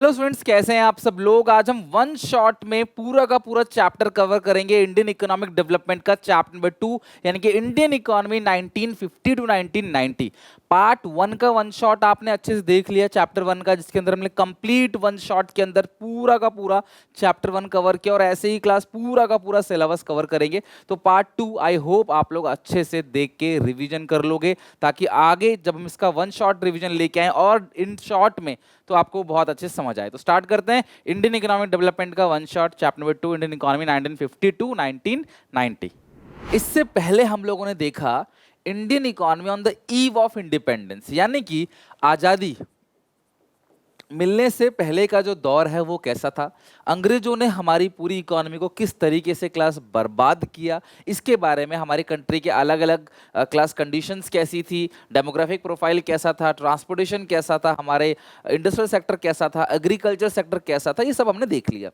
Hello students, कैसे हैं आप सब लोग। आज हम वन शॉट में पूरा का पूरा चैप्टर कवर करेंगे इंडियन इकोनॉमिक डेवलपमेंट का, चैप्टर नंबर 2 यानी कि इंडियन इकोनॉमी 1950 टू 1990। पार्ट 1 का वन शॉट आपने अच्छे से देख लिया चैप्टर 1 का, जिसके अंदर हमने कंप्लीट वन शॉट के अंदर पूरा का पूरा चैप्टर 1 कवर किया और ऐसे ही क्लास पूरा का पूरा सिलेबस कवर करेंगे। तो पार्ट 2 आई होप आप लोग अच्छे से देख के रिवीजन कर लोगे, ताकि आगे जब हम इसका वन शॉट रिवीजन लेके आए और इन शॉर्ट में तो आपको बहुत अच्छे से समझ आए। तो स्टार्ट करते हैं इंडियन इकोनॉमिक डेवलपमेंट का one shot, chapter number 2 Indian economy 1950 to 1990। इससे पहले हम लोगों ने देखा Indian economy on the eve of independence, यानी कि आजादी मिलने से पहले का जो दौर है वो कैसा था, अंग्रेजों ने हमारी पूरी इकोनॉमी को किस तरीके से क्लास बर्बाद किया, इसके बारे में हमारी कंट्री के अलग अलग क्लास कंडीशंस कैसी थी, डेमोग्राफिक प्रोफाइल कैसा था, ट्रांसपोर्टेशन कैसा था, हमारे इंडस्ट्रियल सेक्टर कैसा था, एग्रीकल्चर सेक्टर कैसा था, ये सब हमने देख लिया।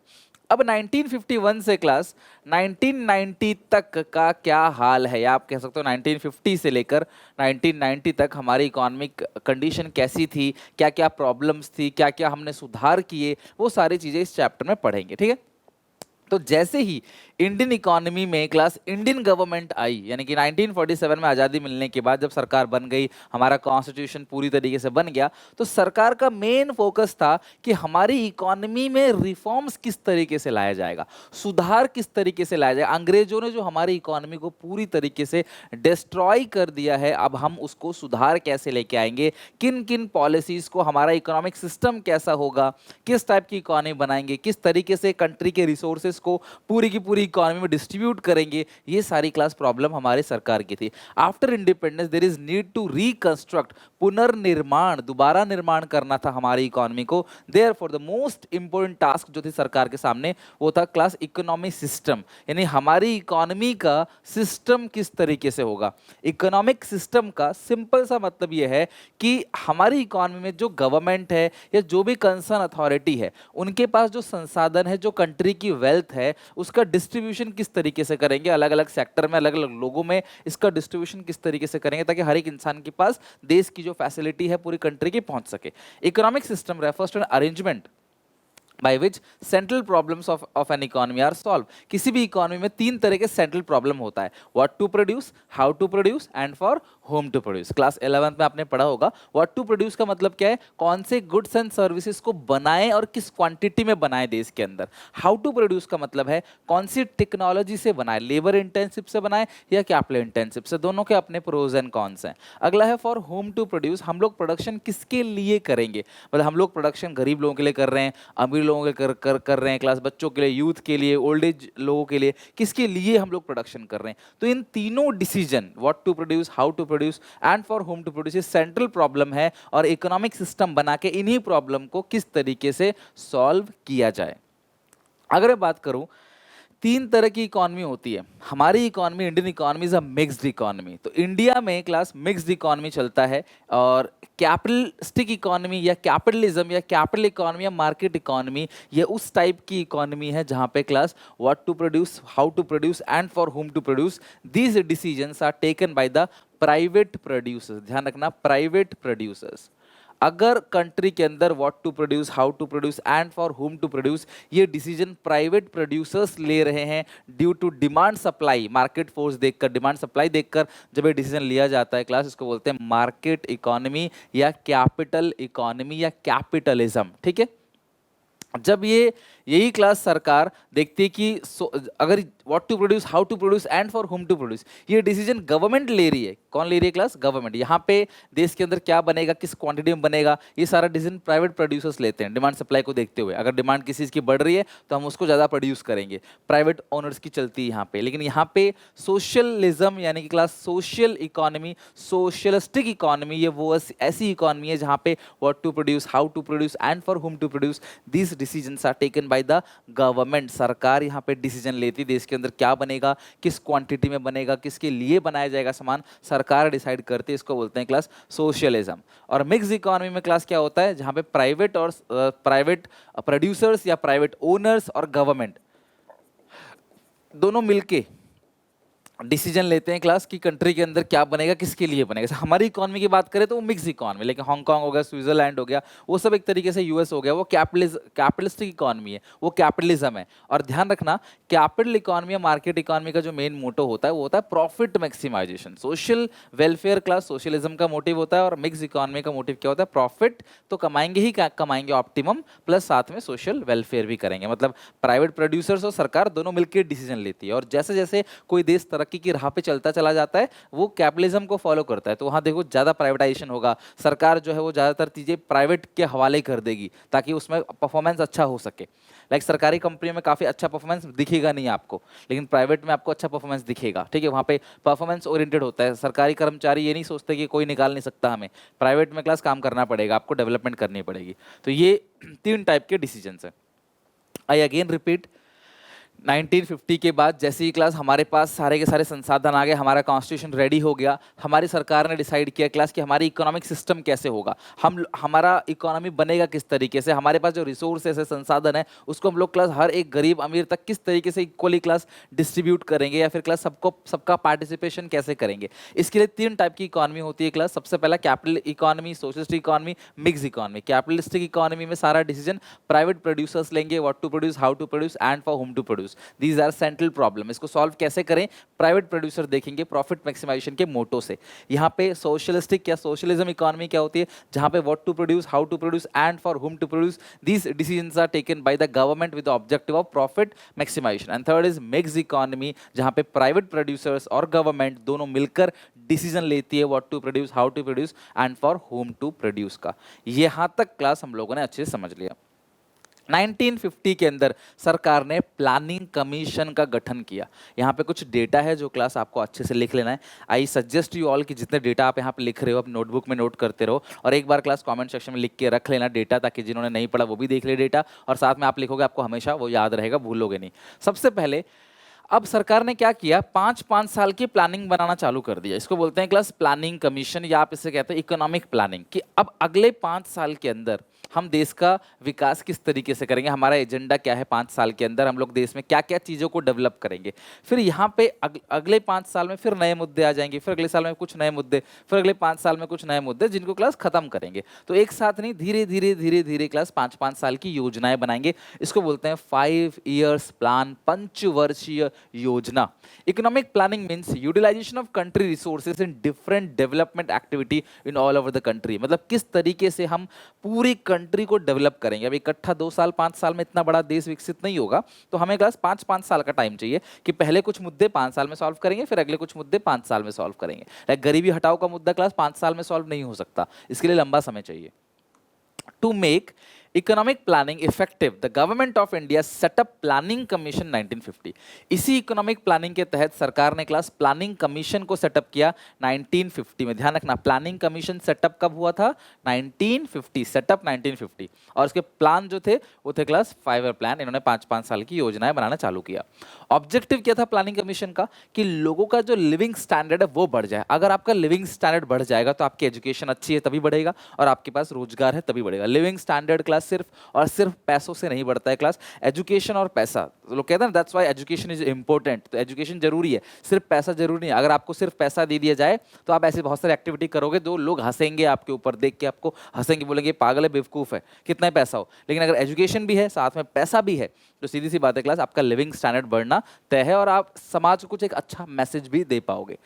अब 1951 से क्लास 1990 तक का क्या हाल है, या आप कह सकते हो 1950 से लेकर 1990 तक हमारी इकोनॉमिक कंडीशन कैसी थी, क्या क्या प्रॉब्लम्स थी, क्या क्या हमने सुधार किए, वो सारी चीज़ें इस चैप्टर में पढ़ेंगे। ठीक है। तो जैसे ही इंडियन इकोनॉमी में क्लास इंडियन गवर्नमेंट आई, यानी कि 1947 में आज़ादी मिलने के बाद जब सरकार बन गई, हमारा कॉन्स्टिट्यूशन पूरी तरीके से बन गया, तो सरकार का मेन फोकस था कि हमारी इकोनॉमी में रिफॉर्म्स किस तरीके से लाया जाएगा, सुधार किस तरीके से लाया जाएगा। अंग्रेजों ने जो हमारी इकोनॉमी को पूरी तरीके से डिस्ट्रॉय कर दिया है, अब हम उसको सुधार कैसे लेके आएंगे, किन किन पॉलिसीज़ को, हमारा इकोनॉमिक सिस्टम कैसा होगा, किस टाइप की इकोनॉमी बनाएंगे, किस तरीके से कंट्री के रिसोर्सेज को पूरी की पूरी इकोनॉमी में डिस्ट्रीब्यूट करेंगे, ये सारी क्लास प्रॉब्लम हमारे सरकार की थी। After independence there is need to reconstruct, पुनर्निर्माण, दोबारा निर्माण करना था हमारी इकोनॉमी को। Therefore the most important task जो थी सरकार के सामने वो था क्लास इकोनॉमी सिस्टम, यानी हमारी इकोनॉमी का सिस्टम किस तरीके से होगा। इकोनॉमिक सिस्टम का सिंपल सा मतलब ये है कि हमारी इकोनॉमी में जो गवर्नमेंट है या जो भी कंसर्न अथॉरिटी है, उनके पास जो संसाधन है, जो कंट्री की वेल्थ है, उसका डिस्ट्रीब्यूशन किस तरीके से करेंगे, अलग अलग सेक्टर में, अलग अलग लोगों में इसका डिस्ट्रीब्यूशन किस तरीके से करेंगे, ताकि हर एक इंसान के पास देश की जो फैसिलिटी है पूरी कंट्री की पहुंच सके। Economic system refers to an arrangement by which central problems of an economy are solved। किसी भी इकोनॉमी में तीन तरह के सेंट्रल प्रॉब्लम होता है, what to produce, how to produce and for whom to produce. Class 11th में आपने पढ़ा होगा। व्हाट टू प्रोड्यूस का मतलब क्या है, कौन से गुड्स एंड सर्विसेज को बनाएं और किस क्वांटिटी में बनाएं देश के अंदर। हाउ टू प्रोड्यूस का मतलब है कौन सी टेक्नोलॉजी से बनाएं, लेबर इंटेंसिव से बनाएं या कैपिटल इंटेंसिव से, दोनों के अपने प्रोज एंड कॉन्स हैं। अगला है फॉर होम टू प्रोड्यूस, हम लोग प्रोडक्शन किसके लिए करेंगे, मतलब हम लोग प्रोडक्शन गरीब लोगों के लिए कर रहे हैं, अमीर लोगों के कर रहे हैं, क्लास बच्चों के लिए, यूथ के लिए, ओल्ड एज लोगों के लिए, किसके लिए हम लोग प्रोडक्शन कर रहे हैं। तो इन तीनों decision, what to produce, how to produce and for whom to produce, ये सेंट्रल प्रॉब्लम है और इकोनॉमिक सिस्टम बना के इन्हीं प्रॉब्लम को किस तरीके से सॉल्व किया जाए। अगर मैं बात करूं, तीन तरह की इकोनॉमी होती है हमारी economy. Indian economy is a mixed economy. तो इंडिया में क्लास मिक्स्ड इकोनॉमी चलता है, और कैपिटलिस्टिक इकोनॉमी या कैपिटलिज्म या कैपिटल इकोनॉमी या मार्केट इकोनॉमी, ये उस टाइप की इकोनॉमी है जहां पे class what to produce, how to produce and for whom to produce, these decisions are taken by the private producers. ध्यान रखना, प्राइवेट प्रोड्यूसर्स। अगर कंट्री के अंदर what to produce, how to produce and for whom to produce, ये decision private producers ले रहे हैं due to demand supply, market force देखकर, डिमांड सप्लाई देखकर जब ये डिसीजन लिया जाता है क्लास, इसको बोलते हैं मार्केट इकोनॉमी या कैपिटल इकोनॉमी या कैपिटलिज्म। ठीक है। जब ये यही क्लास सरकार देखती है कि अगर what to produce, how to produce and for whom to produce, ये डिसीजन गवर्नमेंट ले रही है। कौन ले रही है क्लास? गवर्नमेंट। यहाँ पे देश के अंदर क्या बनेगा, किस क्वांटिटी में बनेगा, ये सारा डिसीजन प्राइवेट प्रोड्यूसर्स लेते हैं डिमांड सप्लाई को देखते हुए। अगर डिमांड किसी चीज़ की बढ़ रही है तो हम उसको ज़्यादा प्रोड्यूस करेंगे, प्राइवेट ओनर्स की चलती है यहाँ पे। लेकिन यहाँ पे सोशलिज्म यानी कि class social economy, socialistic economy, ये वो ऐसी इकोनॉमी है जहाँ पे what to produce, how to produce and for whom to produce, these decisions are taken by the government. सरकार यहाँ पे डिसीजन लेती है, देश के अंदर क्या बनेगा, किस क्वांटिटी में बनेगा, किसके लिए बनाया जाएगा सामान, सरकार डिसाइड करती है। इसको बोलते हैं क्लास सोशलिज्म। और मिक्स इकोनॉमी में क्लास क्या होता है, जहाँ पे प्राइवेट और प्राइवेट प्रोड्यूसर्स या प्राइवेट ओनर्स और गवर्नमेंट दोनों मिलके डिसीजन लेते हैं क्लास की कंट्री के अंदर क्या बनेगा, किसके लिए बनेगा। जैसे हमारी इकोनॉमी की बात करें तो वो मिक्स इकोनॉमी, लेकिन हांगकांग हो गया, स्विट्जरलैंड हो गया, वो सब एक तरीके से यूएस हो गया, वो कैपिटलिस्टिक इकोनॉमी है, वो कैपिटलिज्म है। और ध्यान रखना, कैपिटल इकोनॉमी या मार्केट इकोनॉमी का जो मेन मोटो होता है वो होता है profit maximization. Social welfare class socialism का मोटिव होता है, और मिक्स इकोनॉमी का मोटिव क्या होता है, प्रॉफिट तो कमाएंगे ही कमाएंगे ऑप्टिमम, प्लस साथ में सोशल वेलफेयर भी करेंगे। मतलब प्राइवेट प्रोड्यूसर्स और सरकार दोनों मिलकर डिसीजन लेती है, और जैसे जैसे कोई देश तरक्की की राह पे चलता चला जाता है वो कैपिटलिज्म को फॉलो करता है, तो वहाँ देखो ज़्यादा प्राइवेटाइजेशन होगा, सरकार जो है वो ज़्यादातर चीज़ें प्राइवेट के हवाले कर देगी ताकि उसमें परफॉर्मेंस अच्छा हो सके। लाइक सरकारी कंपनियों में काफ़ी अच्छा परफॉर्मेंस दिखेगा नहीं आपको, लेकिन प्राइवेट में आपको अच्छा परफॉर्मेंस दिखेगा, ठीक है। वहाँ पे परफॉर्मेंस ओरिएंटेड होता है, सरकारी कर्मचारी ये नहीं सोचते कि कोई निकाल नहीं सकता हमें, प्राइवेट में क्लास काम करना पड़ेगा, आपको डेवलपमेंट करनी पड़ेगी। तो ये 3 टाइप के डिसीजन है। आई अगेन रिपीट, 1950 के बाद जैसे ही क्लास हमारे पास सारे के सारे संसाधन आ गए, हमारा कॉन्स्टिट्यूशन रेडी हो गया, हमारी सरकार ने डिसाइड किया क्लास कि हमारी इकोनॉमिक सिस्टम कैसे होगा, हमारा इकोनॉमी बनेगा किस तरीके से, हमारे पास जो रिसोर्सेस है, संसाधन है, उसको हम लोग क्लास हर एक गरीब अमीर तक किस तरीके से इक्वली क्लास डिस्ट्रीब्यूट करेंगे, या फिर क्लास सबका पार्टिसिपेशन कैसे करेंगे। इसके लिए 3 टाइप की इकोनॉमी होती है क्लास। सबसे पहला capital economy, socialist economy, mix economy. Capitalistic economy में सारा डिसीजन प्राइवेट प्रोड्यूसर्स लेंगे, what to produce, how to produce and for whom to produce. These are central problem. इसको सॉल्व कैसे करें, प्राइवेट प्रोड्यूसर देखेंगे प्रॉफिट मैक्सिमाइजेशन के motto से। यहाँ पे सोशलिस्टिक या सोशलिज्म इकोनॉमी क्या होती है, जहाँ पे what to produce, how to produce and for whom to produce, these decisions are taken by the government with the objective of profit maximization. And third is mix economy, जहाँ पे private producers और government दोनों मिलकर decision लेती है what to produce, how to produce and for whom to produce का। यहाँ तक क्लास हम लोगों ने अच्छे से समझ लिया। 1950 के अंदर सरकार ने प्लानिंग कमीशन का गठन किया। यहाँ पे कुछ डेटा है जो क्लास आपको अच्छे से लिख लेना है। आई सजेस्ट यू ऑल कि जितने डेटा आप यहाँ पे लिख रहे हो आप नोटबुक में नोट करते रहो, और एक बार क्लास कमेंट सेक्शन में लिख के रख लेना डेटा, ताकि जिन्होंने नहीं पढ़ा वो भी देख ले डेटा, और साथ में आप लिखोगे आपको हमेशा वो याद रहेगा, भूलोगे नहीं। सबसे पहले अब सरकार ने क्या किया, 5-5 साल की प्लानिंग बनाना चालू कर दिया। इसको बोलते हैं क्लास प्लानिंग कमीशन, या आप इसे कहते हैं इकोनॉमिक प्लानिंग, कि अब अगले 5 साल के अंदर हम देश का विकास किस तरीके से करेंगे, हमारा एजेंडा क्या है, 5 साल के अंदर हम लोग देश में क्या क्या चीज़ों को डेवलप करेंगे। फिर यहाँ पे अगले 5 साल में फिर नए मुद्दे आ जाएंगे, फिर अगले साल में कुछ नए मुद्दे, फिर अगले 5 साल में कुछ नए मुद्दे, जिनको क्लास खत्म करेंगे। तो एक साथ नहीं, धीरे धीरे धीरे धीरे क्लास 5-5 साल की योजनाएं बनाएंगे। इसको बोलते हैं 5 ईयर्स प्लान, पंचवर्षीय योजना। Economic planning means utilization of country resources in different development activity in all over the country. मतलब किस तरीके से हम पूरी कंट्री को डेवलप करेंगे। अब इकट्ठा 2 साल 5 साल में इतना बड़ा देश विकसित नहीं होगा, तो हमें क्लास 5-5 साल का टाइम चाहिए कि पहले कुछ मुद्दे 5 साल में सॉल्व करेंगे, फिर अगले कुछ मुद्दे 5 साल में सॉल्व करेंगे। लाइक गरीबी हटाओ का मुद्दा क्लास 5 साल में सॉल्व नहीं हो सकता, इसके लिए लंबा समय चाहिए। To make economic planning effective the government of India setup planning commission 1950। इसी इकोनॉमिक प्लानिंग के तहत सरकार ने क्लास प्लानिंग कमीशन को सेटअप किया 1950 में। ध्यान रखना, प्लानिंग कमीशन सेटअप कब हुआ था, 1950, सेटअप 1950। और इसके प्लान जो थे वो थे क्लास 5 ईयर प्लान। इन्होंने 5-5 साल की योजनाएं बनाना चालू किया। ऑब्जेक्टिव क्या था प्लानिंग कमीशन का, कि लोगों का जो लिविंग स्टैंडर्ड है वो बढ़ जाए। अगर आपका लिविंग स्टैंडर्ड बढ़ जाएगा तो आपकी एजुकेशन अच्छी है तभी बढ़ेगा, और आपके पास रोजगार है तभी बढ़ेगा। लिविंग स्टैंडर्ड क्लास सिर्फ और सिर्फ पैसों से नहीं बढ़ता है क्लास, एजुकेशन और पैसा। लोग कहते हैं that's why education is important. तो एजुकेशन जरूरी है, सिर्फ पैसा जरूरी नहीं है। अगर आपको सिर्फ पैसा दे दिया जाए तो आप ऐसी बहुत सारी एक्टिविटी करोगे जो लोग हंसेंगे आपके ऊपर, देख के आपको हंसेंगे, बोलेंगे पागल है, बेवकूफ़ है, कितना पैसा हो। लेकिन अगर एजुकेशन भी है साथ में पैसा भी है तो सीधी सी बात है क्लास, आपका लिविंग स्टैंडर्ड बढ़ना तय है, और आप समाज को कुछ एक अच्छा मैसेज भी दे पाओगे।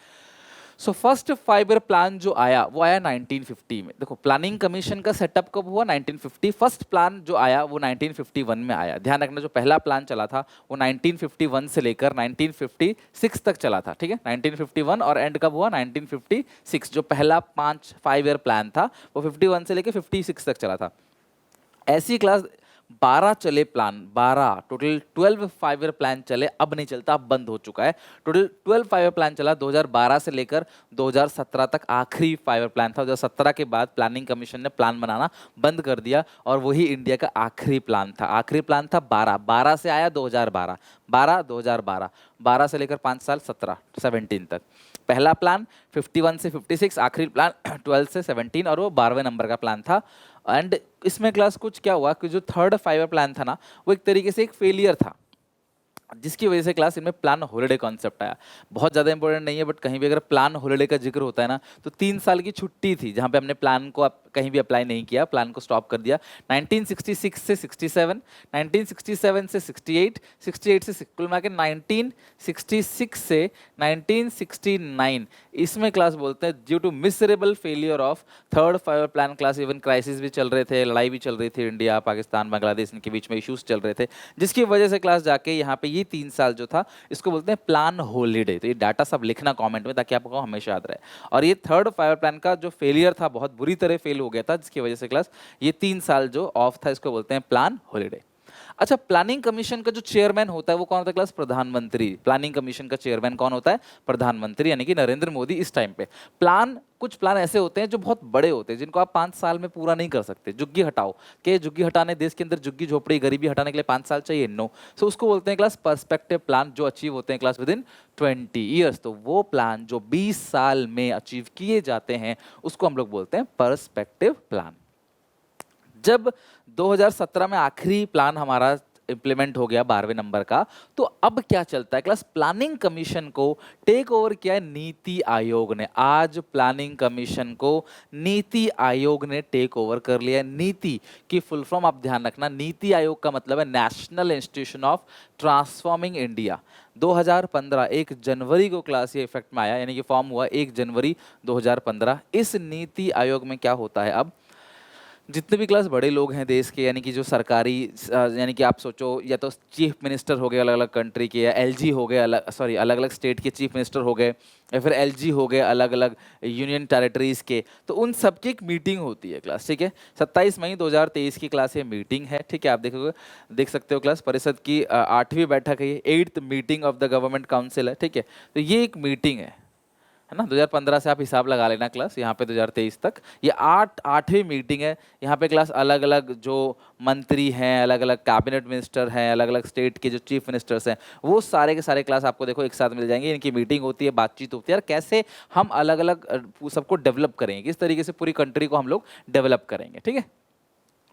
सो फर्स्ट 5 ईयर प्लान जो आया वो आया 1950 में। देखो प्लानिंग कमीशन का सेटअप कब हुआ, 1950। फर्स्ट प्लान जो आया वो 1951 में आया। ध्यान रखना, जो पहला प्लान चला था वो 1951 से लेकर 1956 तक चला था, ठीक है। 1951 और एंड कब हुआ, 1956। जो पहला 5 ईयर प्लान था वो 51 से लेकर 56 तक चला था। ऐसी क्लास 12 चले प्लान, 12 टोटल 12 5 ईयर प्लान चले, अब नहीं चलता, अब बंद हो चुका है। टोटल 12 5 ईयर प्लान चला 2012 से लेकर 2017 तक, आखिरी 5 ईयर प्लान था। 2017 के बाद प्लानिंग कमीशन ने प्लान बनाना बंद कर दिया, और वही इंडिया का आखिरी प्लान था। आखिरी प्लान था 12 से आया 2012, 2012 12 से लेकर 5 साल 17 तक। पहला प्लान 51 से 56, आखिरी प्लान 12 से 17, और वो 12वें नंबर का प्लान था। एंड इसमें क्लास कुछ क्या हुआ कि जो थर्ड 5 ईयर प्लान था ना, वो एक तरीके से एक फेलियर था। जिसकी वजह से क्लास इनमें प्लान हॉलिडे कॉन्सेप्ट आया। बहुत ज़्यादा इंपॉर्टेंट नहीं है, बट कहीं भी अगर प्लान हॉलिडे का जिक्र होता है ना, तो 3 साल की छुट्टी थी जहाँ पे हमने प्लान को कहीं भी अप्लाई नहीं किया, प्लान को स्टॉप कर दिया। 1966 से 67, 1967 से 68, 68 से कुल मिला के 1966 से 1969, इसमें क्लास बोलते हैं due to miserable failure of third five plan class, even crisis भी चल रहे थे, लड़ाई भी चल रही थी, इंडिया पाकिस्तान बांग्लादेश इनके बीच में इश्यूज चल रहे थे, जिसकी वजह से क्लास जाके यहाँ पे ये 3 साल जो था इसको बोलते हैं प्लान हॉलीडे। तो ये डाटा सब लिखना कमेंट में ताकि आपको हमेशा याद रहे। और ये थर्ड फाइव प्लान का जो फेलियर था बहुत बुरी तरह फेल हो गया था, जिसकी वजह से क्लास ये 3 साल जो ऑफ था इसको बोलते हैं प्लान हॉलीडे। अच्छा, प्लानिंग कमीशन का जो चेयरमैन होता है वो कौन होता है क्लास? प्रधानमंत्री। प्लानिंग कमीशन का चेयरमैन कौन होता है? प्रधानमंत्री, यानी कि नरेंद्र मोदी इस टाइम पे। कुछ प्लान ऐसे होते हैं जो बहुत बड़े होते हैं, जिनको आप 5 साल में पूरा नहीं कर सकते। झुग्गी हटाओ के झुग्गी हटाने, देश के अंदर झुग्गी झोपड़ी गरीबी हटाने के लिए 5 साल चाहिए, नो। सो उसको बोलते हैं क्लास पर्सपेक्टिव प्लान, जो अचीव होते हैं क्लास विद इन 20 ईयर्स। तो वो प्लान जो 20 साल में अचीव किए जाते हैं उसको हम लोग बोलते हैं पर्सपेक्टिव प्लान। जब 2017 में आखिरी प्लान हमारा इम्प्लीमेंट हो गया 12वें नंबर का, तो अब क्या चलता है क्लास? प्लानिंग कमीशन को टेक ओवर किया है नीति आयोग ने। आज प्लानिंग कमीशन को नीति आयोग ने टेक ओवर कर लिया है। नीति की फुल फॉर्म आप ध्यान रखना, नीति आयोग का मतलब है national institution of transforming India. 2015 1 जनवरी को क्लास ये इफेक्ट में आया, यानी कि फॉर्म हुआ 1 जनवरी 2015। इस नीति आयोग में क्या होता है, अब जितने भी क्लास बड़े लोग हैं देश के, यानी कि जो सरकारी यानी कि आप सोचो या तो चीफ मिनिस्टर हो गए अलग अलग कंट्री के, या एलजी हो गए अलग अलग स्टेट के चीफ मिनिस्टर हो गए, या फिर एलजी हो गए अलग अलग यूनियन टेरिटरीज के, तो उन सबकी एक मीटिंग होती है क्लास, ठीक है। 27 मई 2023 की क्लास ये मीटिंग है, ठीक है। आप देखोगे, देख सकते हो क्लास परिषद की 8वीं बैठक है, ये 8th meeting of the government council है, ठीक है। तो ये एक मीटिंग है ना। 2015 से आप हिसाब लगा लेना क्लास, यहाँ पे 2023 तक ये 8वीं मीटिंग है। यहाँ पे क्लास अलग अलग जो मंत्री हैं, अलग अलग कैबिनेट मिनिस्टर हैं, अलग अलग स्टेट के जो चीफ मिनिस्टर्स हैं, वो सारे के सारे क्लास आपको देखो एक साथ मिल जाएंगे। इनकी मीटिंग होती है, बातचीत होती है, और कैसे हम अलग अलग सबको डेवलप करेंगे, किस तरीके से पूरी कंट्री को हम लोग डेवलप करेंगे, ठीक है।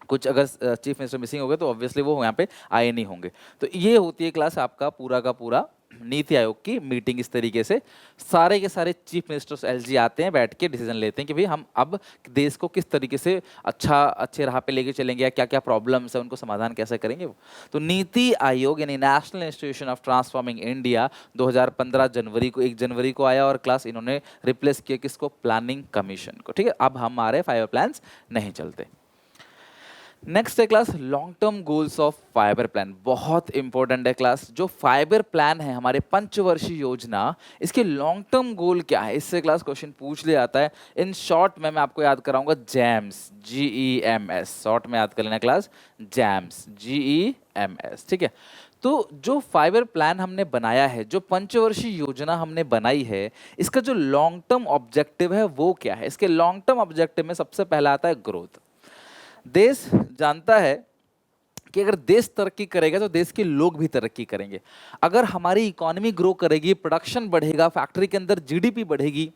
कुछ अगर चीफ मिनिस्टर मिसिंग हो गए तो ऑब्वियसली वो यहाँ पे आए नहीं होंगे। तो ये होती है क्लास आपका पूरा का पूरा नीति आयोग की मीटिंग। इस तरीके से सारे के सारे चीफ मिनिस्टर्स एलजी आते हैं, बैठ के डिसीजन लेते हैं कि भाई हम अब देश को किस तरीके से अच्छे राह पे लेके चलेंगे, या क्या क्या प्रॉब्लम्स है उनको समाधान कैसे करेंगे वो। तो नीति आयोग यानी national institution of transforming India 2015 जनवरी को 1 जनवरी को आया, और क्लास इन्होंने रिप्लेस किया किसको? प्लानिंग कमीशन को, ठीक है। अब हमारे 5 प्लान्स नहीं चलते। नेक्स्ट है class long term goals of fibre plan. बहुत इंपॉर्टेंट है क्लास। जो फाइबर प्लान है हमारे पंचवर्षीय योजना, इसके लॉन्ग टर्म गोल क्या है, इससे क्लास क्वेश्चन पूछ लिया जाता है। इन शॉर्ट में मैं आपको याद कराऊंगा जैम्स, GEMS, शॉर्ट में याद कर लेना क्लास, जैम्स, GEMS, ठीक है। तो जो फाइबर प्लान हमने बनाया है, जो पंचवर्षीय योजना हमने बनाई है, इसका जो लॉन्ग टर्म ऑब्जेक्टिव है वो क्या है? इसके लॉन्ग टर्म ऑब्जेक्टिव में सबसे पहला आता है ग्रोथ। देश जानता है कि अगर देश तरक्की करेगा तो देश के लोग भी तरक्की करेंगे। अगर हमारी इकोनॉमी ग्रो करेगी, प्रोडक्शन बढ़ेगा, फैक्ट्री के अंदर जीडीपी बढ़ेगी,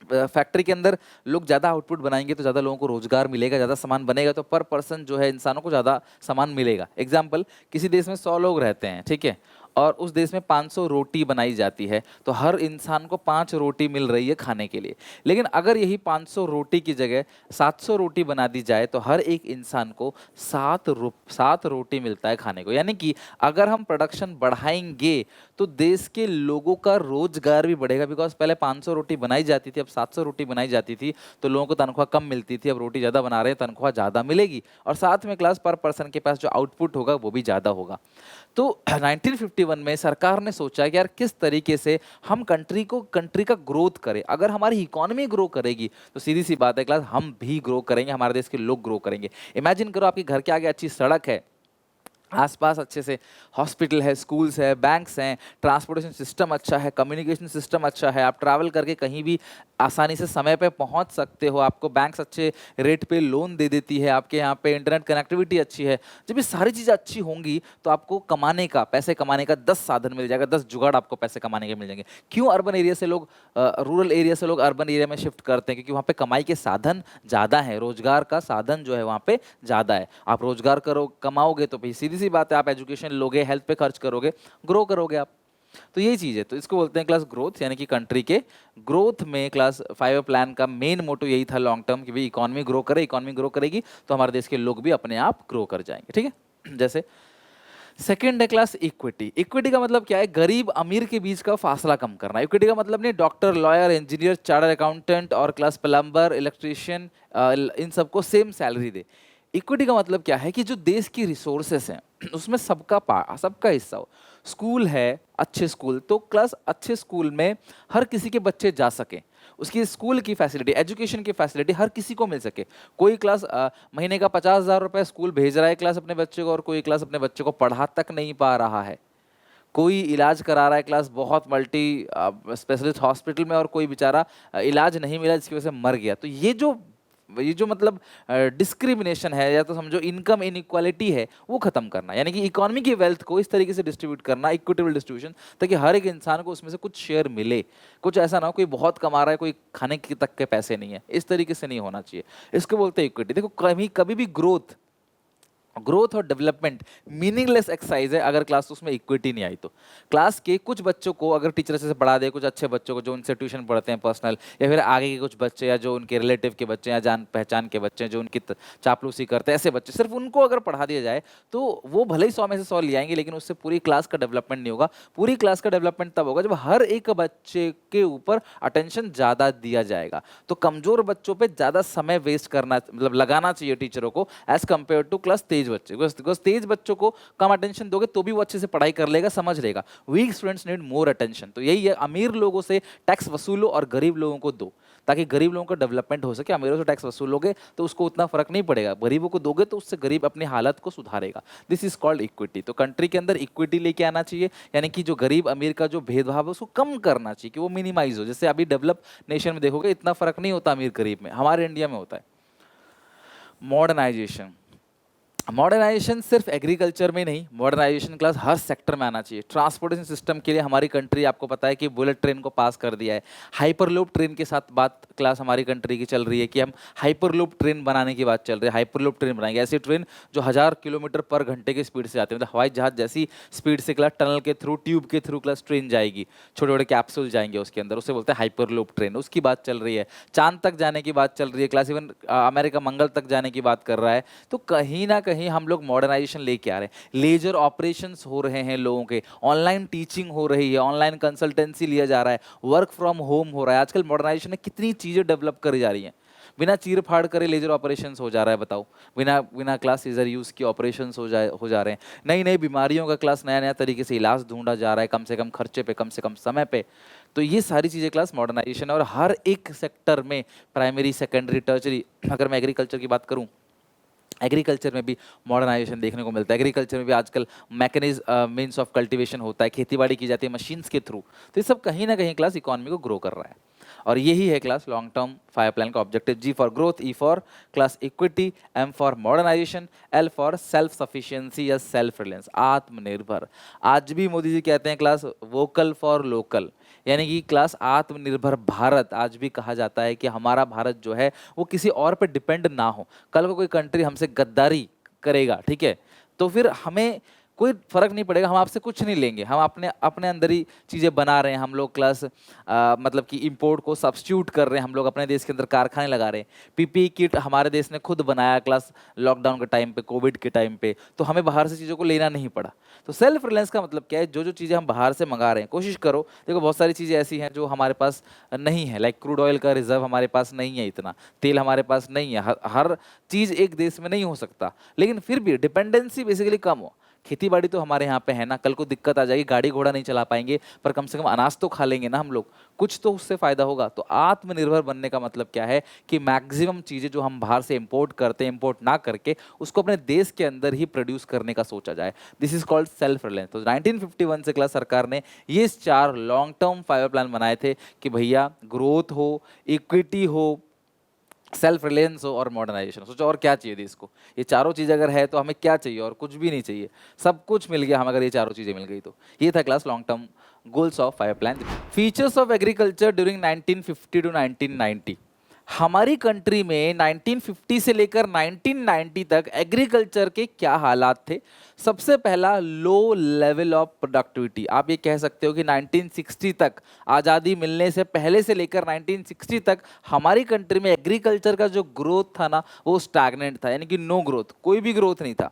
फैक्ट्री के अंदर लोग ज़्यादा आउटपुट बनाएंगे तो ज़्यादा लोगों को रोजगार मिलेगा, ज़्यादा सामान बनेगा तो पर पर्सन जो है इंसानों को ज़्यादा सामान मिलेगा। एग्जाम्पल, किसी देश में 100 लोग रहते हैं, ठीक है, और उस देश में 500 रोटी बनाई जाती है, तो हर इंसान को 5 रोटी मिल रही है खाने के लिए। लेकिन अगर यही 500 रोटी की जगह 700 रोटी बना दी जाए तो हर एक इंसान को 7 रोटी मिलता है खाने को। यानी कि अगर हम प्रोडक्शन बढ़ाएंगे तो देश के लोगों का रोजगार भी बढ़ेगा, बिकॉज पहले 500 रोटी बनाई जाती थी, अब 700 रोटी बनाई जाती थी, तो लोगों को तनख्वाह कम मिलती थी, अब रोटी ज़्यादा बना रहे हैं, तनख्वाह ज़्यादा मिलेगी, और साथ में क्लास पर पर्सन के पास जो आउटपुट होगा वो भी ज़्यादा होगा। तो 1951 में सरकार ने सोचा कि यार किस तरीके से हम कंट्री का ग्रोथ करें। अगर हमारी इकोनॉमी ग्रो करेगी तो सीधी सी बात है क्लास, हम भी ग्रो करेंगे, हमारे देश के लोग ग्रो करेंगे। इमेजिन करो आपके घर के आगे अच्छी सड़क है, आसपास अच्छे से हॉस्पिटल है, स्कूल्स है, बैंक्स हैं, ट्रांसपोर्टेशन सिस्टम अच्छा है, कम्युनिकेशन सिस्टम अच्छा है, आप ट्रैवल करके कहीं भी आसानी से समय पे पहुंच सकते हो, आपको बैंक्स अच्छे रेट पे लोन दे देती है, आपके यहाँ पे इंटरनेट कनेक्टिविटी अच्छी है। जब ये सारी चीज़ें अच्छी होंगी तो आपको पैसे कमाने का 10 साधन मिल जाएगा, 10 जुगाड़ आपको पैसे कमाने के मिल जाएंगे। क्यों अरबन एरिया से लोग रूरल एरिया से लोग अर्बन एरिया में शिफ्ट करते हैं? क्योंकि वहाँ पे कमाई के साधन ज़्यादा हैं, रोजगार का साधन जो है वहाँ पे ज़्यादा है। आप रोजगार कमाओगे तो भाई सीधी सी बात है, आप एजुकेशन लोगे, हेल्थ पे खर्च करोगे, ग्रो करोगे आप। तो यही चीज़ है, तो इसको बोलते हैं क्लास ग्रोथ, यानी कि कंट्री के ग्रोथ में क्लास 5 प्लान का मेन मोटो यही था लॉन्ग टर्म कि भाई इकोनॉमी ग्रो करे, इकोनॉमी ग्रो करेगी तो हमारे देश के लोग भी अपने आप ग्रो कर जाएंगे, ठीक है। जैसे सेकंड है क्लास इक्विटी। इक्विटी का मतलब क्या है? गरीब अमीर के बीच का फासला कम करना। इक्विटी का मतलब नहीं doctor, lawyer, engineer, chartered accountant और क्लास प्लम्बर, इलेक्ट्रिशियन, इन सबको सेम सैलरी दे। इक्विटी का मतलब क्या है कि जो देश की रिसोर्सेस हैं उसमें सबका हिस्सा हो। स्कूल है, अच्छे स्कूल, तो क्लास अच्छे स्कूल में हर किसी के बच्चे जा सकें, उसकी स्कूल की फैसिलिटी, एजुकेशन की फैसिलिटी हर किसी को मिल सके। कोई क्लास महीने का 50,000 रुपये स्कूल भेज रहा है क्लास अपने बच्चे को, और कोई क्लास अपने बच्चे को पढ़ा तक नहीं पा रहा है। कोई इलाज करा रहा है क्लास बहुत मल्टी स्पेशलिस्ट हॉस्पिटल में, और कोई बेचारा इलाज नहीं मिला जिसकी वजह से मर गया। तो ये जो मतलब डिस्क्रिमिनेशन है, या तो समझो इनकम इनइक्वालिटी है, वो खत्म करना, यानी कि इकोनॉमी की वेल्थ को इस तरीके से डिस्ट्रीब्यूट करना, इक्विटेबल डिस्ट्रीब्यूशन, ताकि हर एक इंसान को उसमें से कुछ शेयर मिले। कुछ ऐसा ना हो कोई बहुत कमा रहा है, कोई खाने की तक के पैसे नहीं है, इस तरीके से नहीं होना चाहिए। इसको बोलते हैं इक्विटी। देखो कभी भी ग्रोथ और डेवलपमेंट मीनिंगलेस एक्सरसाइज है अगर क्लास उसमें इक्विटी नहीं आई तो। क्लास के कुछ बच्चों को अगर टीचर से पढ़ा दे, कुछ अच्छे बच्चों को जो उनसे ट्यूशन पढ़ते हैं पर्सनल, या फिर आगे के कुछ बच्चे या जो उनके रिलेटिव के बच्चे या जान पहचान के बच्चे जो उनकी चापलूसी करते हैं, ऐसे बच्चे सिर्फ उनको अगर पढ़ा दिया जाए तो वो भले ही 100 में से 100 ले आएंगे, लेकिन उससे पूरी क्लास का डेवलपमेंट नहीं होगा। पूरी क्लास का डेवलपमेंट तब होगा जब हर एक बच्चे के ऊपर अटेंशन ज़्यादा दिया जाएगा। तो कमजोर बच्चों पर ज़्यादा समय वेस्ट करना, मतलब लगाना चाहिए टीचरों को, एज कम्पेयर टू क्लास तेज बच्चे। तेज बच्चों को कम अटेंशन दोगे तो भी वो अच्छे से पढ़ाई कर लेगा, समझ लेगा। Weak students need more attention. तो यही है, अमीर लोगों से टैक्स वसूलो और गरीब लोगों को दो, ताकि गरीब लोगों का डेवलपमेंट हो सके। अमीरों से टैक्स वसूलोगे तो उसको उतना फर्क नहीं पड़ेगा, गरीबों को दोगे तो उससे गरीब अपनी हालत को सुधारेगा। This is called equity. तो कंट्री के अंदर इक्विटी लेके आना चाहिए, यानी कि जो गरीब अमीर का जो भेदभाव है उसको कम करना चाहिए, कि वो मिनिमाइज हो। जैसे अभी डेवलप नेशन में देखोगे इतना फर्क नहीं होता अमीर गरीब में, हमारे इंडिया में होता है। मॉडर्नाइजेशन। मॉडर्नाइजेशन सिर्फ एग्रीकल्चर में नहीं, मॉडर्नाइजेशन क्लास हर सेक्टर में आना चाहिए। ट्रांसपोर्टेशन सिस्टम के लिए हमारी कंट्री, आपको पता है कि बुलेट ट्रेन को पास कर दिया है। हाइपरलूप ट्रेन के साथ बात क्लास हमारी कंट्री की चल रही है कि हम हाइपरलूप ट्रेन बनाने की बात चल रही है। हाइपरलूप ट्रेन बनाएंगे, ऐसी ट्रेन जो 1000 किलोमीटर पर घंटे की स्पीड से आती है, मतलब हवाई जहाज जैसी स्पीड से क्लास टनल के थ्रू, ट्यूब के थ्रू क्लास ट्रेन जाएगी, छोटे छोटे कैप्सूल जाएंगे उसके अंदर, उसे बोलते हैं हाइपरलूप ट्रेन। उसकी बात चल रही है। चांद तक जाने की बात चल रही है क्लास, इवन अमेरिका मंगल तक जाने की बात कर रहा है। तो कहीं ना कहीं हम लोग मॉडर्नाइजेशन लेके आ रहे हैं। लेजर ऑपरेशंस हो रहे हैं लोगों के, ऑनलाइन टीचिंग हो रही है, ऑनलाइन कंसल्टेंसी लिया जा रहा है, वर्क फ्रॉम होम हो रहा है। आजकल मॉडर्नाइजेशन में कितनी चीजें डेवलप करी जा रही हैं, बिना चीर फाड़ करे लेजर ऑपरेशंस हो जा रहा है, बताओ। बिना बिना क्लास सीजर यूज के ऑपरेशंस हो जा रहे हैं। नई नई बीमारियों का क्लास नया नया तरीके से इलाज ढूंढा जा रहा है, कम से कम खर्चे पे, कम से कम समय पे। तो ये सारी चीजें क्लास मॉडर्नाइजेशन है, और हर एक सेक्टर में, प्राइमरी, सेकेंडरी, टर्चरी। अगर मैं एग्रीकल्चर की बात करूं, एग्रीकल्चर में भी मॉडर्नाइजेशन देखने को मिलता है। एग्रीकल्चर में भी आजकल मैकेनिज मीन्स ऑफ कल्टीवेशन होता है, खेतीबाड़ी की जाती है मशीन्स के थ्रू। तो ये सब कहीं ना कहीं क्लास इकोनॉमी को ग्रो कर रहा है, और यही है क्लास लॉन्ग टर्म 5 प्लान का objective. G for growth, E for class equity, M for modernization, L for self sufficiency या सेल्फ रिलायंस, आत्मनिर्भर। आज भी मोदी जी कहते हैं क्लास वोकल फॉर लोकल, यानी कि क्लास आत्मनिर्भर भारत। आज भी कहा जाता है कि हमारा भारत जो है वो किसी और पे डिपेंड ना हो। कल को कोई कंट्री हमसे गद्दारी करेगा, ठीक है, तो फिर हमें कोई फर्क नहीं पड़ेगा, हम आपसे कुछ नहीं लेंगे। हम अपने अपने अंदर ही चीज़ें बना रहे हैं हम लोग क्लास, मतलब कि इंपोर्ट को सब्स्टिट्यूट कर रहे हैं हम लोग, अपने देश के अंदर कारखाने लगा रहे हैं। पीपीई किट हमारे देश ने खुद बनाया क्लास लॉकडाउन के टाइम पे, कोविड के टाइम पे, तो हमें बाहर से चीज़ों को लेना नहीं पड़ा। तो सेल्फ रिलायंस का मतलब क्या है? जो जो चीज़ें हम बाहर से मंगा रहे हैं, कोशिश करो। देखो बहुत सारी चीज़ें ऐसी हैं जो हमारे पास नहीं है, लाइक क्रूड ऑयल का रिजर्व हमारे पास नहीं है, इतना तेल हमारे पास नहीं है, हर चीज़ एक देश में नहीं हो सकता, लेकिन फिर भी डिपेंडेंसी बेसिकली कम हो। खेती बाड़ी तो हमारे यहाँ पे है ना, कल को दिक्कत आ जाएगी, गाड़ी घोड़ा नहीं चला पाएंगे, पर कम से कम अनाज तो खा लेंगे ना हम लोग, कुछ तो उससे फायदा होगा। तो आत्मनिर्भर बनने का मतलब क्या है कि मैक्सिमम चीज़ें जो हम बाहर से इंपोर्ट करते हैं, इंपोर्ट ना करके उसको अपने देश के अंदर ही प्रोड्यूस करने का सोचा जाए। This is called self reliance. तो 1951 से क्लास सरकार ने ये 4 लॉन्ग टर्म 5 प्लान बनाए थे कि भैया ग्रोथ हो, इक्विटी हो, सेल्फ रिलायंस हो और मॉडर्नाइजेशन। सोचो और क्या चाहिए देश को? ये चारों चीज़ अगर है तो हमें क्या चाहिए? और कुछ भी नहीं चाहिए, सब कुछ मिल गया हम अगर ये चारों चीज़ें मिल गई तो। ये था class long term goals of 5 plan. Features of agriculture during 1950 to 1990। हमारी कंट्री में 1950 से लेकर 1990 तक एग्रीकल्चर के क्या हालात थे? सबसे पहला, लो लेवल ऑफ प्रोडक्टिविटी। आप ये कह सकते हो कि 1960 तक, आज़ादी मिलने से पहले से लेकर 1960 तक हमारी कंट्री में एग्रीकल्चर का जो ग्रोथ था ना, वो स्टैग्नेंट था, यानी कि नो ग्रोथ, कोई भी ग्रोथ नहीं था,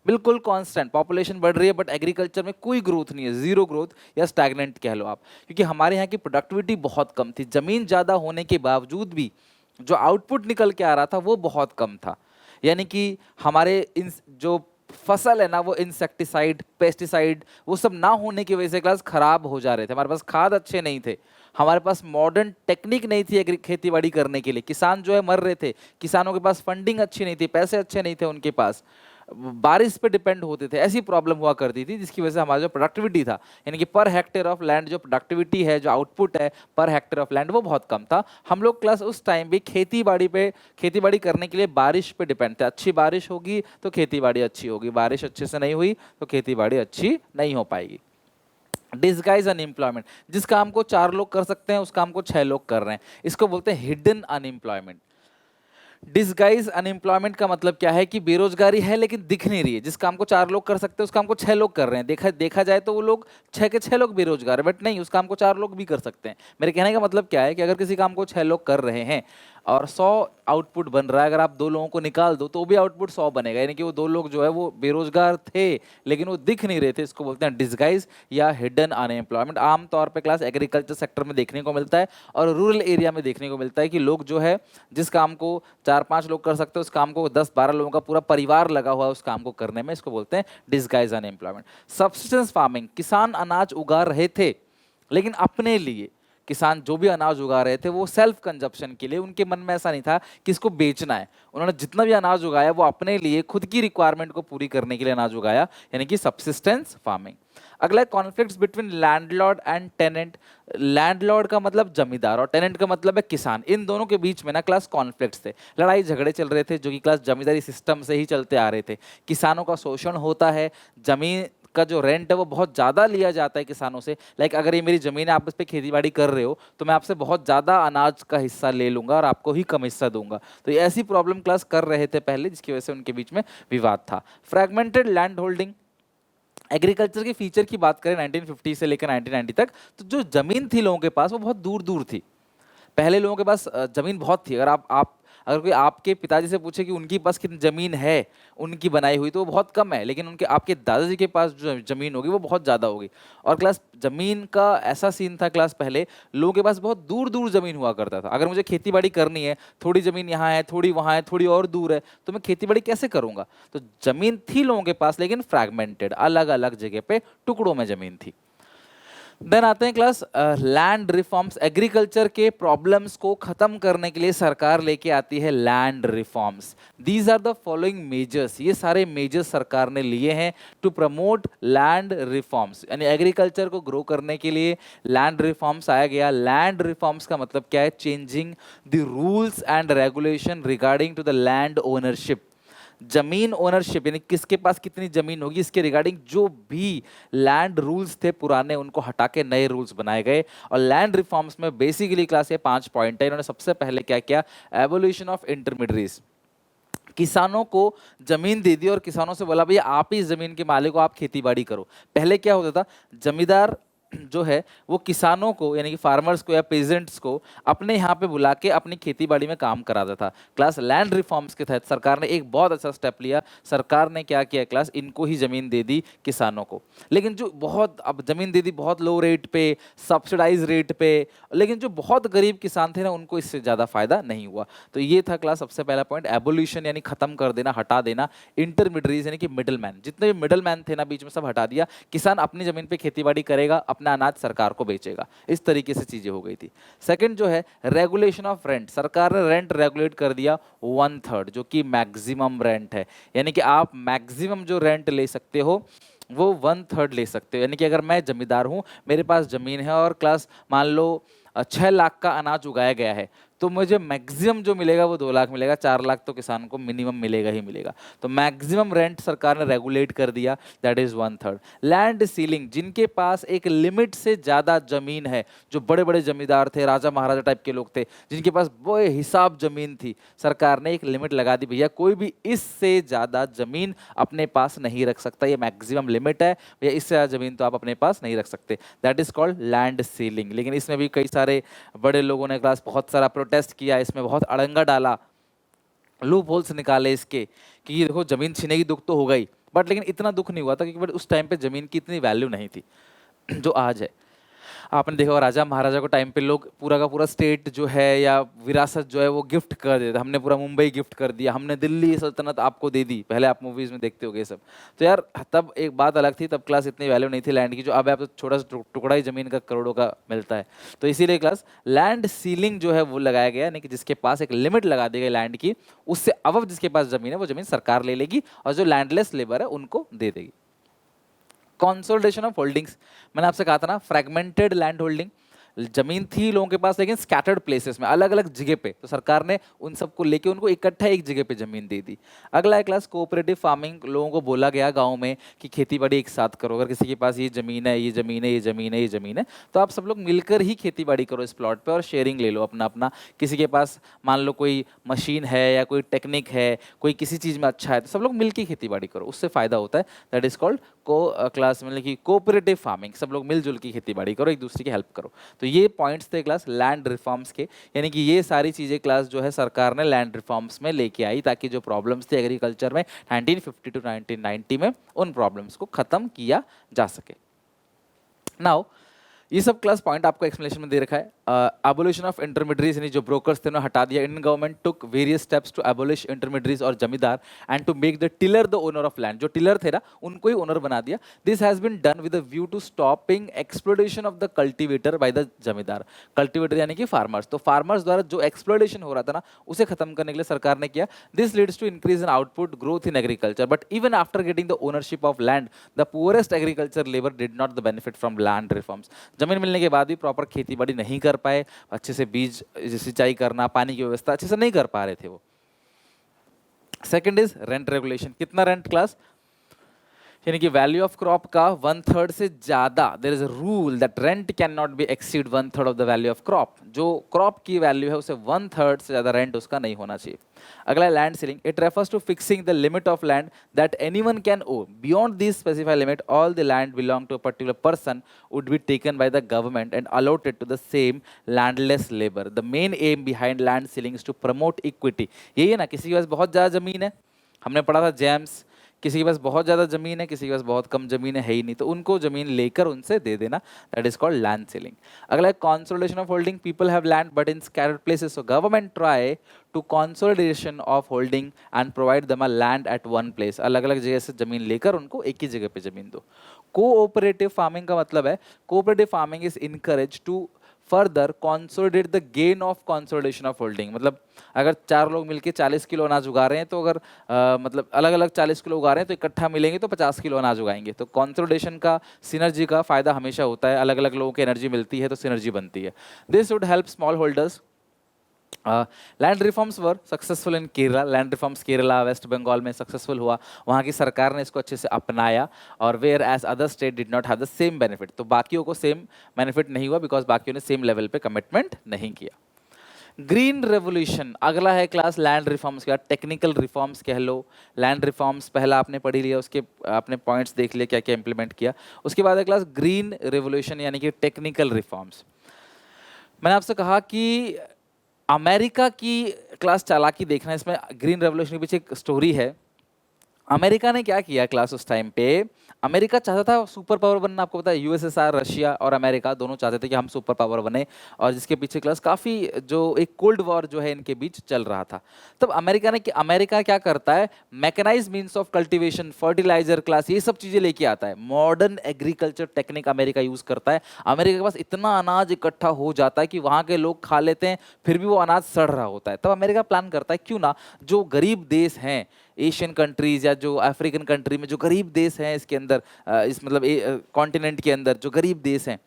बिल्कुल कांस्टेंट। पॉपुलेशन बढ़ रही है बट एग्रीकल्चर में कोई ग्रोथ नहीं है, जीरो ग्रोथ या स्टैग्नेंट कह लो आप, क्योंकि हमारे यहाँ की प्रोडक्टिविटी बहुत कम थी। जमीन ज़्यादा होने के बावजूद भी जो आउटपुट निकल के आ रहा था वो बहुत कम था। यानी कि हमारे इन जो फसल है ना, वो इंसेक्टिसाइड, पेस्टिसाइड, वो सब ना होने की वजह से क्लास खराब हो जा रहे थे। हमारे पास खाद अच्छे नहीं थे, हमारे पास मॉडर्न टेक्निक नहीं थी खेती बाड़ी करने के लिए। किसान जो है मर रहे थे, किसानों के पास फंडिंग अच्छी नहीं थी, पैसे अच्छे नहीं थे उनके पास, बारिश पे डिपेंड होते थे, ऐसी प्रॉब्लम हुआ करती थी, जिसकी वजह से हमारा जो प्रोडक्टिविटी था, यानी कि पर हेक्टेयर ऑफ लैंड जो प्रोडक्टिविटी है, जो आउटपुट है पर हेक्टेयर ऑफ लैंड, वो बहुत कम था। हम लोग प्लस उस टाइम भी खेती बाड़ी करने के लिए बारिश पे डिपेंड थे। अच्छी बारिश होगी तो खेती बाड़ी अच्छी होगी, बारिश अच्छे से नहीं हुई तो खेती बाड़ी अच्छी नहीं हो पाएगी। डिस्गाइज अनएम्प्लॉयमेंट, जिस काम को 4 लोग कर सकते हैं उस काम को 6 लोग कर रहे हैं, इसको बोलते हैं हिडन अनएम्प्लॉयमेंट। डिसगाइज अनएम्प्लॉयमेंट का मतलब क्या है कि बेरोजगारी है लेकिन दिख नहीं रही है। जिस काम को 4 लोग कर सकते हैं उस काम को 6 लोग कर रहे हैं। देखा जाए तो वो लोग 6 के 6 लोग बेरोजगार है, बट नहीं, उस काम को 4 लोग भी कर सकते हैं। मेरे कहने का मतलब क्या है कि अगर किसी काम को 6 लोग कर रहे हैं और 100 आउटपुट बन रहा है, अगर आप 2 लोगों को निकाल दो तो भी आउटपुट 100 बनेगा। यानी कि वो 2 लोग जो है वो बेरोजगार थे लेकिन वो दिख नहीं रहे थे, इसको बोलते हैं डिसगाइज या हिडन अनएम्प्लॉयमेंट। आमतौर पे क्लास एग्रीकल्चर सेक्टर में देखने को मिलता है और रूरल एरिया में देखने को मिलता है कि लोग जो है जिस काम को 4-5 लोग कर सकते हैं उस काम को 10-12 लोगों का पूरा परिवार लगा हुआ है उस काम को करने में, इसको बोलते हैं डिसगाइज अनएम्प्लॉयमेंट। सब्सिस्टेंस फार्मिंग, किसान अनाज उगा रहे थे लेकिन अपने लिए। किसान जो भी अनाज उगा रहे थे वो सेल्फ कंजप्शन के लिए, उनके मन में ऐसा नहीं था कि इसको बेचना है। उन्होंने जितना भी अनाज उगाया वो अपने लिए, खुद की रिक्वायरमेंट को पूरी करने के लिए अनाज उगाया, यानी कि सब्सिस्टेंस फार्मिंग। अगला, conflicts between landlord and tenant. Landlord का मतलब जमींदार और टेनेंट का मतलब है किसान। इन दोनों के बीच में ना क्लास कॉन्फ्लिक्ट्स थे, लड़ाई झगड़े चल रहे थे, जो कि क्लास जमींदारी सिस्टम से ही चलते आ रहे थे। किसानों का शोषण होता है, जमीन का जो रेंट है वो बहुत ज़्यादा लिया जाता है किसानों से। लाइक अगर ये मेरी ज़मीन है, आप इस पर खेती बाड़ी कर रहे हो तो मैं आपसे बहुत ज़्यादा अनाज का हिस्सा ले लूंगा और आपको ही कम हिस्सा दूंगा। तो ये ऐसी प्रॉब्लम क्लास कर रहे थे पहले, जिसकी वजह से उनके बीच में विवाद था। फ्रैगमेंटेड लैंड होल्डिंग, एग्रीकल्चर के फीचर की बात करें 1950 से लेकर 1990 तक, तो जो जमीन थी लोगों के पास वो बहुत दूर दूर थी। पहले लोगों के पास जमीन बहुत थी। अगर कोई आपके पिताजी से पूछे कि उनके पास कितनी जमीन है उनकी बनाई हुई, तो वो बहुत कम है, लेकिन उनके आपके दादाजी के पास जो जमीन होगी वो बहुत ज़्यादा होगी। और क्लास जमीन का ऐसा सीन था क्लास, पहले लोगों के पास बहुत दूर दूर जमीन हुआ करता था। अगर मुझे खेती बाड़ी करनी है, थोड़ी जमीन यहाँ है, थोड़ी वहाँ है, थोड़ी और दूर है, तो मैं खेती बाड़ी कैसे करूँगा? तो जमीन थी लोगों के पास लेकिन फ्रैगमेंटेड, अलग अलग जगह पे टुकड़ों में जमीन थी। देन आते हैं क्लास लैंड रिफॉर्म्स। एग्रीकल्चर के प्रॉब्लम्स को खत्म करने के लिए सरकार लेके आती है land reforms. These are the following measures, ये सारे मेजर्स सरकार ने लिए हैं टू प्रमोट लैंड रिफॉर्म्स, यानी एग्रीकल्चर को ग्रो करने के लिए लैंड रिफॉर्म्स आया गया। लैंड रिफॉर्म्स का मतलब क्या है? Changing the rules and regulation regarding to the land ownership. जमीन ओनरशिप, यानी किसके पास कितनी जमीन होगी, इसके रिगार्डिंग जो भी लैंड रूल्स थे पुराने, उनको हटा के नए रूल्स बनाए गए। और लैंड रिफॉर्म्स में बेसिकली क्लास ये 5 पॉइंट है। इन्होंने सबसे पहले क्या किया? Evolution of intermediaries. किसानों को जमीन दे दी और किसानों से बोला भैया आप ही इस जमीन के मालिक हो, आप खेती बाड़ी करो। पहले क्या होता था? जमींदार जो है वो किसानों को, यानी कि फार्मर्स को या पेजेंट्स को अपने यहाँ पे बुला के अपनी खेती बाड़ी में काम कराता था। क्लास लैंड रिफॉर्म्स के तहत सरकार ने एक बहुत अच्छा स्टेप लिया। सरकार ने क्या किया क्लास? इनको ही जमीन दे दी किसानों को, लेकिन जो बहुत, अब जमीन दे दी बहुत लो रेट पे, सब्सिडाइज रेट पे, लेकिन जो बहुत गरीब किसान थे ना उनको इससे ज़्यादा फायदा नहीं हुआ। तो ये था क्लास सबसे पहला पॉइंट, एबोल्यूशन, यानी खत्म कर देना, हटा देना इंटरमीडिएरीज, यानी कि मिडल मैन। जितने भी मिडल मैन थे ना बीच में, सब हटा दिया। किसान अपनी जमीन पे खेती बाड़ी करेगा, अपना अनाज सरकार को बेचेगा। इस तरीके से चीजें हो गई थी। सेकंड जो है रेगुलेशन ऑफ रेंट, सरकार ने रेंट रेगुलेट कर दिया 1/3, जो कि मैक्सिमम रेंट है। यानी कि आप मैक्सिमम जो रेंट ले सकते हो वो 1/3 ले सकते हो। यानी कि अगर मैं जमींदार हूं, मेरे पास जमीन है और क्लास मान लो 6 लाख का अनाज उगाया गया है, तो मुझे मैक्सिमम जो मिलेगा वो 2 लाख मिलेगा, 4 लाख तो किसान को मिनिमम मिलेगा ही मिलेगा। तो मैक्सिमम रेंट सरकार ने रेगुलेट कर दिया, दैट इज 1/3। लैंड सीलिंग, जिनके पास एक लिमिट से ज्यादा जमीन है, जो बड़े बड़े जमींदार थे, राजा महाराजा टाइप के लोग थे, जिनके पास बड़े हिसाब जमीन थी, सरकार ने एक लिमिट लगा दी, भैया कोई भी इससे ज्यादा जमीन अपने पास नहीं रख सकता, ये मैक्सिमम लिमिट है भैया, इससे ज्यादा जमीन तो आप अपने पास नहीं रख सकते, that is called land ceiling. लेकिन इसमें भी कई सारे बड़े लोगों ने क्लास बहुत सारा प्रोटेस्ट किया, इसमें बहुत अड़ंगा डाला, लूप होल्स निकाले इसके कि ये देखो जमीन छीने की दुख तो होगा ही, बट लेकिन इतना दुख नहीं हुआ था क्योंकि बट उस टाइम पे जमीन की इतनी वैल्यू नहीं थी जो आज है। आपने देखा होगा राजा महाराजा को टाइम पे लोग पूरा का पूरा स्टेट जो है या विरासत जो है वो गिफ्ट कर देते, हमने पूरा मुंबई गिफ्ट कर दिया, हमने दिल्ली सल्तनत आपको दे दी, पहले आप मूवीज में देखते होगे सब। तो यार तब एक बात अलग थी, तब क्लास इतनी वैल्यू नहीं थी लैंड की, जो अब आप तो छोटा सा टुकड़ा ही जमीन का करोड़ों का मिलता है। तो इसीलिए क्लास लैंड सीलिंग जो है वो लगाया गया, यानी कि जिसके पास एक लिमिट लगा दी गई लैंड की, उससे अब जिसके पास जमीन है वो जमीन सरकार ले लेगी और जो लैंडलेस लेबर है उनको दे देगी। कंसोलिडेशन ऑफ होल्डिंग्स, मैंने आपसे कहा था ना, फ्रेगमेंटेड लैंड होल्डिंग, जमीन थी लोगों के पास लेकिन स्कैटर्ड प्लेसेस में, अलग अलग जगह पे, तो सरकार ने उन सबको लेके उनको इकट्ठा एक जगह पे जमीन दे दी। अगला है क्लास कोऑपरेटिव फार्मिंग, लोगों को बोला गया गांव में कि खेती बाड़ी एक साथ करो, अगर किसी के पास ये जमीन है, ये जमीन है, ये जमीन है, ये जमीन है, तो आप सब लोग मिलकर ही खेती बाड़ी करो इस प्लॉट पे और शेयरिंग ले लो अपना अपना। किसी के पास मान लो कोई मशीन है या कोई टेक्निक है, कोई किसी चीज़ में अच्छा है, तो सब लोग मिलकर खेती बाड़ी करो, उससे फायदा होता है, दैट इज कॉल्ड को क्लास मतलब कि कोऑपरेटिव फार्मिंग, सब लोग मिलजुल की खेती बाड़ी करो, एक दूसरे की हेल्प करो। तो ये पॉइंट्स थे क्लास लैंड रिफॉर्म्स के, यानी कि ये सारी चीज़ें क्लास जो है सरकार ने लैंड रिफॉर्म्स में लेके आई ताकि जो प्रॉब्लम्स थे एग्रीकल्चर में 1950 टू 1990 में, उन प्रॉब्लम्स को खत्म किया जा सके। नाउ ये सब क्लास पॉइंट आपको एक्सप्लेनेशन में दे रखा है। एबोलिशन ऑफ इंटरमीडियरीज, यानी जो ब्रोकर्स थे उन्हें हटा दिया। Indian government took various steps to abolish intermediaries और zamindar and to make the tiller the owner of land, जो टिलर थे ना उनको ही ओनर बना दिया। This has been done with a view to stopping exploitation of the cultivator by the zamindar. Cultivator यानी कि फार्मर्स, तो फार्मर्स द्वारा जो एक्सप्लोइटेशन हो रहा था ना उसे खत्म करने के लिए सरकार ने किया। This leads to increase in output, growth in agriculture, but even after getting the ownership of land the poorest agriculture labour did not the benefit from land reforms. जमीन मिलने के बाद भी प्रॉपर खेती बाड़ी नहीं कर पाए, अच्छे से बीज सिंचाई करना, पानी की व्यवस्था अच्छे से नहीं कर पा रहे थे वो। सेकंड इज रेंट रेगुलेशन, कितना रेंट क्लास, यानी कि वैल्यू ऑफ क्रॉप का 1/3 से ज्यादा, there is a rule that rent can not be exceed 1/3 of the value of crop, जो क्रॉप की वैल्यू है उसे 1/3 से ज्यादा रेंट उसका नहीं होना चाहिए। अगला है land ceiling, it refers to fixing the limit of land that anyone can own, beyond this specified limit all the land belong to a particular person would be taken by the government and allotted to the same landless labour. The main aim behind land ceiling is to promote equity. यही है ना, किसी के पास बहुत ज्यादा जमीन है, हमने पढ़ा था जेम्स, किसी के पास बहुत ज़्यादा ज़मीन है, किसी के पास बहुत कम ज़मीन है ही नहीं, तो उनको ज़मीन लेकर उनसे दे देना, that is called land ceiling. अगला है consolidation of holding, people have land but in scattered places, so government try to consolidation of holding and provide them a land at one place, अलग अलग जगह से ज़मीन लेकर उनको एक ही जगह पे ज़मीन दो। कोऑपरेटिव फार्मिंग का मतलब है, cooperative farming is encourage to further consolidate the gain of consolidation of holding, मतलब अगर 4 लोग मिलके 40 किलो अनाज उगा रहे हैं, तो अगर मतलब अलग अलग 40 किलो उगा रहे हैं तो इकट्ठा मिलेंगे तो 50 किलो अनाज उगाएंगे। तो कंसोलिडेशन का, सिनर्जी का फायदा हमेशा होता है, अलग अलग लोगों की एनर्जी मिलती है तो सिनर्जी बनती है। This would help small holders. Land reforms were successful in Kerala, land reforms Kerala West Bengal में सक्सेसफुल हुआ, वहाँ की सरकार ने इसको अच्छे से अपनाया, और whereas other state did not have the same benefit, तो बाकियों को सेम बेनिफिट नहीं हुआ बिकॉज बाकियों ने सेम लेवल पे कमिटमेंट नहीं किया। ग्रीन रेवोल्यूशन, अगला है क्लास लैंड रिफॉर्म्स का, टेक्निकल रिफॉर्म्स कह लो। लैंड रिफॉर्म्स पहला आपने पढ़ लिया, उसके आपने पॉइंट्स देख लिया क्या क्या इंप्लीमेंट किया। उसके बाद है क्लास ग्रीन रेवोल्यूशन यानी कि टेक्निकल रिफॉर्म्स। मैंने आपसे कहा कि अमेरिका की क्लास चालाकी देखना, इसमें ग्रीन रेवोल्यूशन के पीछे एक स्टोरी है। अमेरिका ने क्या किया क्लास उस टाइम पे, अमेरिका चाहता था सुपर पावर बनना, आपको पता है यूएसएसआर, रशिया और अमेरिका दोनों चाहते थे कि हम सुपर पावर बने, और जिसके पीछे क्लास काफ़ी जो एक कोल्ड वॉर जो है इनके बीच चल रहा था। तब अमेरिका क्या करता है, mechanize means of cultivation, fertilizer class, ये सब चीज़ें लेके आता है, modern agriculture technique America use करता है। अमेरिका के पास इतना अनाज इकट्ठा हो जाता है कि वहाँ के लोग खा लेते हैं, फिर भी वो अनाज सड़ रहा होता है। तब अमेरिका प्लान करता है क्यों ना जो गरीब देश हैं, एशियन कंट्रीज या जो अफ्रीकन कंट्री में जो गरीब देश हैं, इसके अंदर इस मतलब कॉन्टिनेंट के अंदर जो गरीब देश हैं,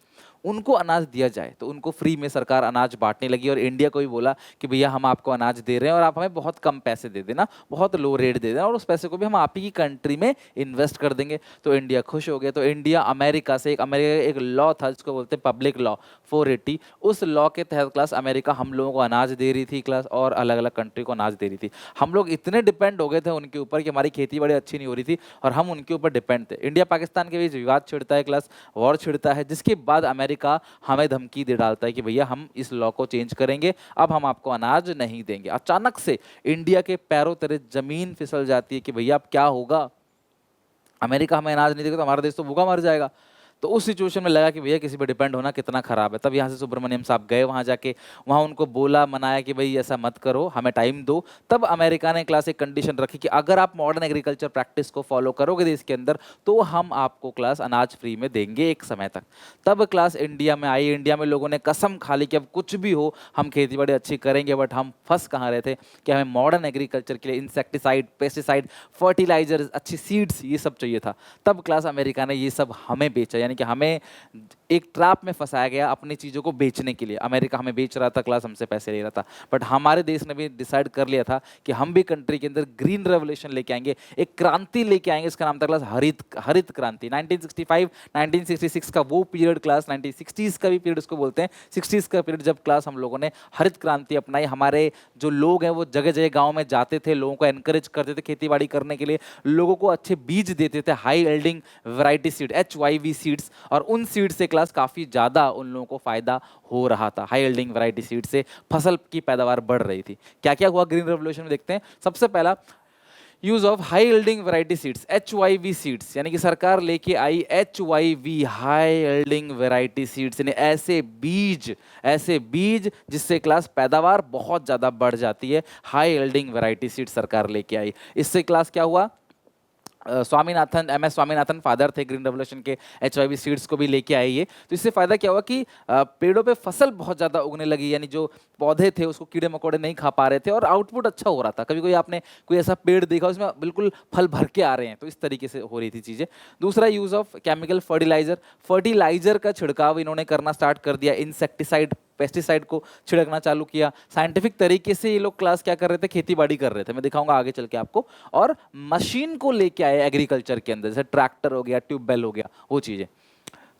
उनको अनाज दिया जाए, तो उनको फ्री में सरकार अनाज बांटने लगी और इंडिया को भी बोला कि भैया हम आपको अनाज दे रहे हैं और आप हमें बहुत कम पैसे दे देना, बहुत लो रेट दे देना और उस पैसे को भी हम आप ही की कंट्री में इन्वेस्ट कर देंगे। तो इंडिया खुश हो गया। तो इंडिया अमेरिका से अमेरिका एक लॉ था जिसको बोलते हैं पब्लिक लॉ 480, उस लॉ के तहत क्लास अमेरिका हम लोगों को अनाज दे रही थी क्लास और अलग अलग कंट्री को अनाज दे रही थी। हम लोग इतने डिपेंड हो गए थे उनके ऊपर कि हमारी खेती बड़ी अच्छी नहीं हो रही थी और हम उनके ऊपर डिपेंड थे। इंडिया पाकिस्तान के बीच विवाद छिड़ता है क्लास, वॉर छिड़ता है, जिसके बाद अमेरिका हमें धमकी दे डालता है कि भैया हम इस लॉ को चेंज करेंगे, अब हम आपको अनाज नहीं देंगे। अचानक से इंडिया के पैरों तले जमीन फिसल जाती है कि भैया अब क्या होगा, अमेरिका हमें अनाज नहीं देगा तो हमारा देश तो भूखा मर जाएगा। तो उस सिचुएशन में लगा कि भैया किसी पे डिपेंड होना कितना खराब है। तब यहाँ से सुब्रमण्यम साहब गए वहाँ जाके, वहाँ उनको बोला, मनाया कि भाई ऐसा मत करो, हमें टाइम दो। तब अमेरिका ने क्लास एक कंडीशन रखी कि अगर आप मॉडर्न एग्रीकल्चर प्रैक्टिस को फॉलो करोगे देश के अंदर तो हम आपको क्लास अनाज फ्री में देंगे एक समय तक। तब क्लास इंडिया में आई। इंडिया में लोगों ने कसम खा ली कि अब कुछ भी हो हम खेती बाड़ी अच्छी करेंगे। बट हम फंस कहाँ रहे थे कि हमें मॉडर्न एग्रीकल्चर के लिए इंसेक्टिसाइड, पेस्टिसाइड, फर्टिलाइजर, अच्छी सीड्स, ये सब चाहिए था। तब क्लास अमेरिका ने ये सब हमें बेचा, यानी कि हमें एक ट्रैप में फंसाया गया अपनी चीज़ों को बेचने के लिए। अमेरिका हमें बेच रहा था क्लास, हमसे पैसे ले रहा था। बट हमारे देश ने भी डिसाइड कर लिया था कि हम भी कंट्री के अंदर ग्रीन रेवोल्यूशन लेके आएंगे, एक क्रांति लेके आएंगे। इसका नाम था क्लास हरित क्रांति। 1965 1966 का वो पीरियड क्लास, 1960s का भी पीरियड उसको बोलते हैं, 60s का पीरियड, जब क्लास हम लोगों ने हरित क्रांति अपनाई। हमारे जो लोग हैं वो जगह जगह गाँव में जाते थे, लोगों को एनकरेज करते थे खेती बाड़ी करने के लिए, लोगों को अच्छे बीज देते थे, high yielding variety seed HYV seeds, और उन सीड से क्लास काफ़ी ज़्यादा उन लोगों को फ़ायदा हो रहा था। हाई यील्डिंग वैरायटी सीड से फसल की पैदावार बढ़ रही थी। क्या क्या हुआ ग्रीन रेवोल्यूशन में देखते हैं। सबसे पहला, use of high yielding variety seeds, HYV seeds, यानी कि सरकार लेके आई HYV, high yielding variety seeds, यानी ऐसे बीज जिससे क्लास पैदावार बहुत ज़्यादा बढ़ जाती है। हाई यील्डिंग वैरायटी सीड्स सरकार लेके आई। इससे क्लास क्या हुआ, स्वामीनाथन, MS स्वामीनाथन फादर थे ग्रीन रेवोल्यूशन के, HYV सीड्स को भी लेके आए ये। तो इससे फायदा क्या हुआ कि पेड़ों पे फसल बहुत ज़्यादा उगने लगी, यानी जो पौधे थे उसको कीड़े मकोड़े नहीं खा पा रहे थे और आउटपुट अच्छा हो रहा था। कभी कोई आपने कोई ऐसा पेड़ देखा उसमें बिल्कुल फल भर के आ रहे हैं, तो इस तरीके से हो रही थी चीज़ें। दूसरा, यूज़ ऑफ केमिकल फर्टिलाइजर का छिड़काव इन्होंने करना स्टार्ट कर दिया, इंसेक्टिसाइड, पेस्टिसाइड को छिड़कना चालू किया। साइंटिफिक तरीके से ये लोग क्लास क्या कर रहे थे, खेती बाड़ी कर रहे थे, मैं दिखाऊंगा आगे चल के आपको। और मशीन को लेके आए एग्रीकल्चर के अंदर, जैसे ट्रैक्टर हो गया, ट्यूबवेल हो गया, वो चीज़ें।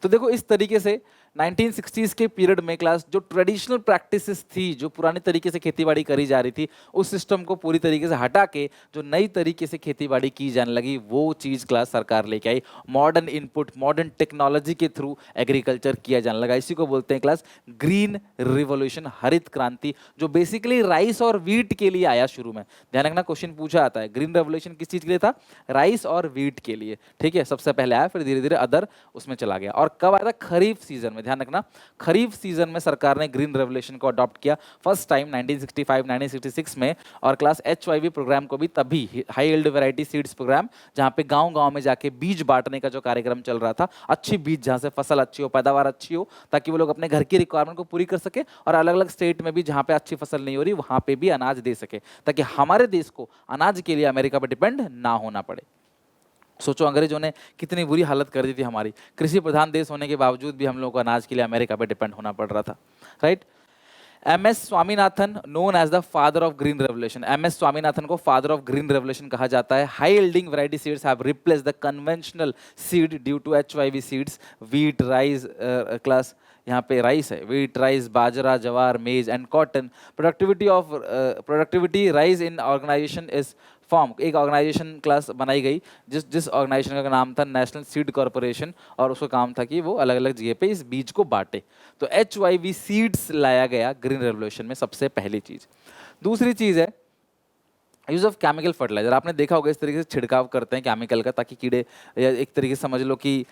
तो देखो इस तरीके से 1960s के पीरियड में क्लास जो ट्रेडिशनल प्रैक्टिसेस थी, जो पुराने तरीके से खेतीबाड़ी करी जा रही थी, उस सिस्टम को पूरी तरीके से हटा के जो नई तरीके से खेतीबाड़ी की जाने लगी, वो चीज़ क्लास सरकार लेके आई। मॉडर्न इनपुट, मॉडर्न टेक्नोलॉजी के थ्रू एग्रीकल्चर किया जाने लगा। इसी को बोलते हैं क्लास ग्रीन रिवॉल्यूशन, हरित क्रांति, जो बेसिकली राइस और वीट के लिए आया शुरू में। ध्यान रखना, क्वेश्चन पूछा आता है ग्रीन रेवोल्यूशन किस चीज़ के लिए था, राइस और वीट के लिए। ठीक है, सबसे पहले आया, फिर धीरे धीरे अदर उसमें चला गया। और कब आया था, खरीफ सीजन में। ध्यान रखना, खरीफ सीजन में सरकार ने ग्रीन रेवोल्यूशन को अडॉप्ट किया फर्स्ट टाइम 1965 1966 में। और क्लास HYV प्रोग्राम को भी तभी, high yield variety seeds programme, जहां पे गांव गांव में जाके बीज बांटने का जो कार्यक्रम चल रहा था, अच्छी बीज जहां से फसल अच्छी हो, पैदावार अच्छी हो, ताकि वो लोग अपने घर की रिक्वायरमेंट को पूरी कर सके और अलग अलग स्टेट में भी जहां पे अच्छी फसल नहीं हो रही वहां पे भी अनाज दे सके, ताकि हमारे देश को अनाज के लिए अमेरिका पर डिपेंड ना होना पड़े। सोचो अंग्रेजों ने कितनी बुरी हालत कर दी थी हमारी, कृषि प्रधान देश होने के बावजूद भी हम लोगों को अनाज के लिए अमेरिका पे डिपेंड होना पड़ रहा था, right. MS Swaminathan, known as the father of green revolution, MS Swaminathan को फादर ऑफ ग्रीन रेवोल्यूशन कहा जाता है। High yielding variety seeds have replaced the conventional seed due to HYV seeds, wheat, rice, class यहाँ पे राइस है, wheat, rice, bajra, jowar, maize and cotton. Productivity rise in organization is form, एक organization class बनाई गई जिस ऑर्गेनाइजेशन का नाम था नेशनल सीड कॉरपोरेशन, और उसका काम था कि वो अलग अलग जगह पे इस बीज को बांटे। तो HYV सीड्स लाया गया ग्रीन रेवोल्यूशन में, सबसे पहली चीज। दूसरी चीज है यूज ऑफ केमिकल फर्टिलाइजर। आपने देखा होगा इस तरीके से छिड़काव करते हैं केमिकल का, ताकि कीड़े, या एक तरीके से समझ लो कि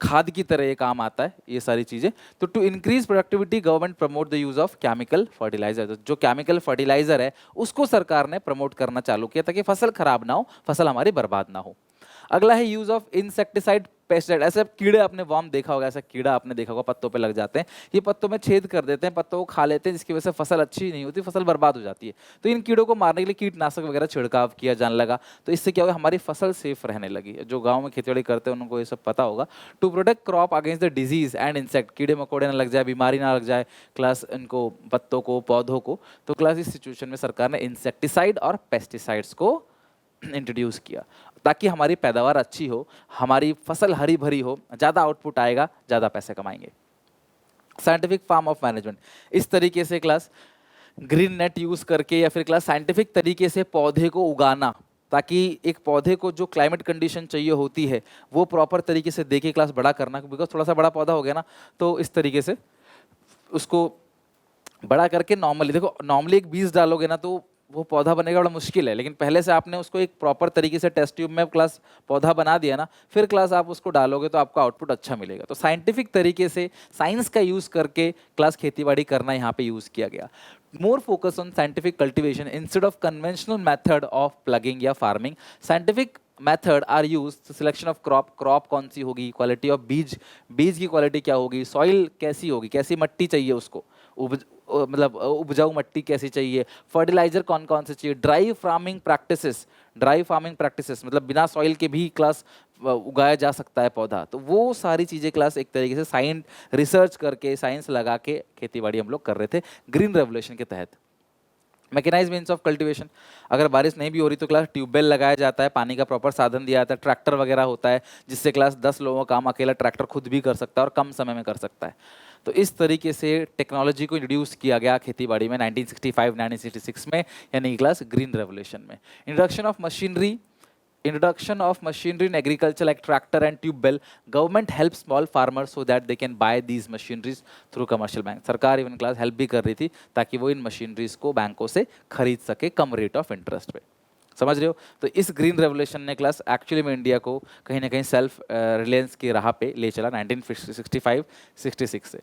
खाद की तरह ये काम आता है ये सारी चीज़ें। तो to increase productivity government promote the use of chemical fertilizer. जो केमिकल फर्टिलाइजर है उसको सरकार ने प्रमोट करना चालू किया ताकि फसल खराब ना हो, फसल हमारी बर्बाद ना हो। अगला है यूज ऑफ इंसेक्टिसाइड, पेस्टिसाइड, ऐसे कीड़े आपने वर्म देखा होगा, ऐसा कीड़ा आपने देखा होगा पत्तों पे लग जाते हैं, ये पत्तों में छेद कर देते हैं, पत्तों को खा लेते हैं, जिसकी वजह से फसल अच्छी नहीं होती, फसल बर्बाद हो जाती है। तो इन कीड़ों को मारने के लिए कीटनाशक वगैरह छिड़काव किया जाने लगा। तो इससे क्या होगा, हमारी फसल सेफ रहने लगी। जो गाँव में खेती बाड़ी करते हैं उनको ये सब पता होगा। To protect crop against the disease and insect, कीड़े मकोड़े ना लग जाए, बीमारी ना लग जाए क्लास इनको पत्तों को, पौधों को, तो क्लास इस सिचुएशन में सरकार ने इंसेक्टिसाइड और पेस्टिसाइड्स को इंट्रोड्यूस किया ताकि हमारी पैदावार अच्छी हो, हमारी फसल हरी भरी हो, ज़्यादा आउटपुट आएगा, ज़्यादा पैसे कमाएंगे। साइंटिफिक फार्म ऑफ मैनेजमेंट, इस तरीके से क्लास ग्रीन नेट यूज़ करके या फिर क्लास साइंटिफिक तरीके से पौधे को उगाना, ताकि एक पौधे को जो क्लाइमेट कंडीशन चाहिए होती है वो प्रॉपर तरीके से देके क्लास बड़ा करना, बिकॉज थोड़ा सा बड़ा पौधा हो गया ना, तो इस तरीके से उसको बड़ा करके नॉर्मली देखो, नॉर्मली एक बीज डालोगे ना तो वो पौधा बनेगा बड़ा मुश्किल है, लेकिन पहले से आपने उसको एक प्रॉपर तरीके से टेस्ट ट्यूब में क्लास पौधा बना दिया ना, फिर क्लास आप उसको डालोगे तो आपका आउटपुट अच्छा मिलेगा। तो साइंटिफिक तरीके से साइंस का यूज़ करके क्लास खेतीबाड़ी करना यहाँ पे यूज़ किया गया। More focus on scientific cultivation instead of conventional method of plugging या farming. Scientific method are use selection of crop कौन सी होगी, क्वालिटी ऑफ बीज की क्वालिटी क्या होगी, सॉइल कैसी होगी, कैसी मट्टी चाहिए उसको, मतलब उपजाऊ मट्टी कैसी चाहिए, फर्टिलाइजर कौन कौन से चाहिए, ड्राई फार्मिंग प्रैक्टिसेस मतलब बिना सॉइल के भी क्लास उगाया जा सकता है पौधा। तो वो सारी चीज़ें क्लास एक तरीके से साइंस रिसर्च करके, साइंस लगा के खेतीबाड़ी हम लोग कर रहे थे ग्रीन रेवोल्यूशन के तहत। मैकेनाइज मीन्स ऑफ कल्टीवेशन, अगर बारिश नहीं भी हो रही तो क्लास ट्यूबवेल लगाया जाता है, पानी का प्रॉपर साधन दिया जाता है, ट्रैक्टर वगैरह होता है जिससे क्लास 10 लोगों का काम अकेला ट्रैक्टर खुद भी कर सकता है और कम समय में कर सकता है। तो इस तरीके से टेक्नोलॉजी को इंट्रोड्यूस किया गया खेतीबाड़ी में 1965-1966 में, यानी क्लास ग्रीन रेवोल्यूशन में। Introduction of machinery in agriculture like tractor and tube bell. Government helps small farmers so that they can buy these machineries through commercial bank. सरकार इवन क्लास हेल्प भी कर रही थी ताकि वो इन मशीनरीज को बैंकों से खरीद सके कम रेट ऑफ इंटरेस्ट पे। समझ रहे हो? तो इस ग्रीन रेवोल्यूशन ने क्लास एक्चुअली में इंडिया को कहीं ना कहीं सेल्फ रिलायंस की राह पे ले चला 1965-66 से।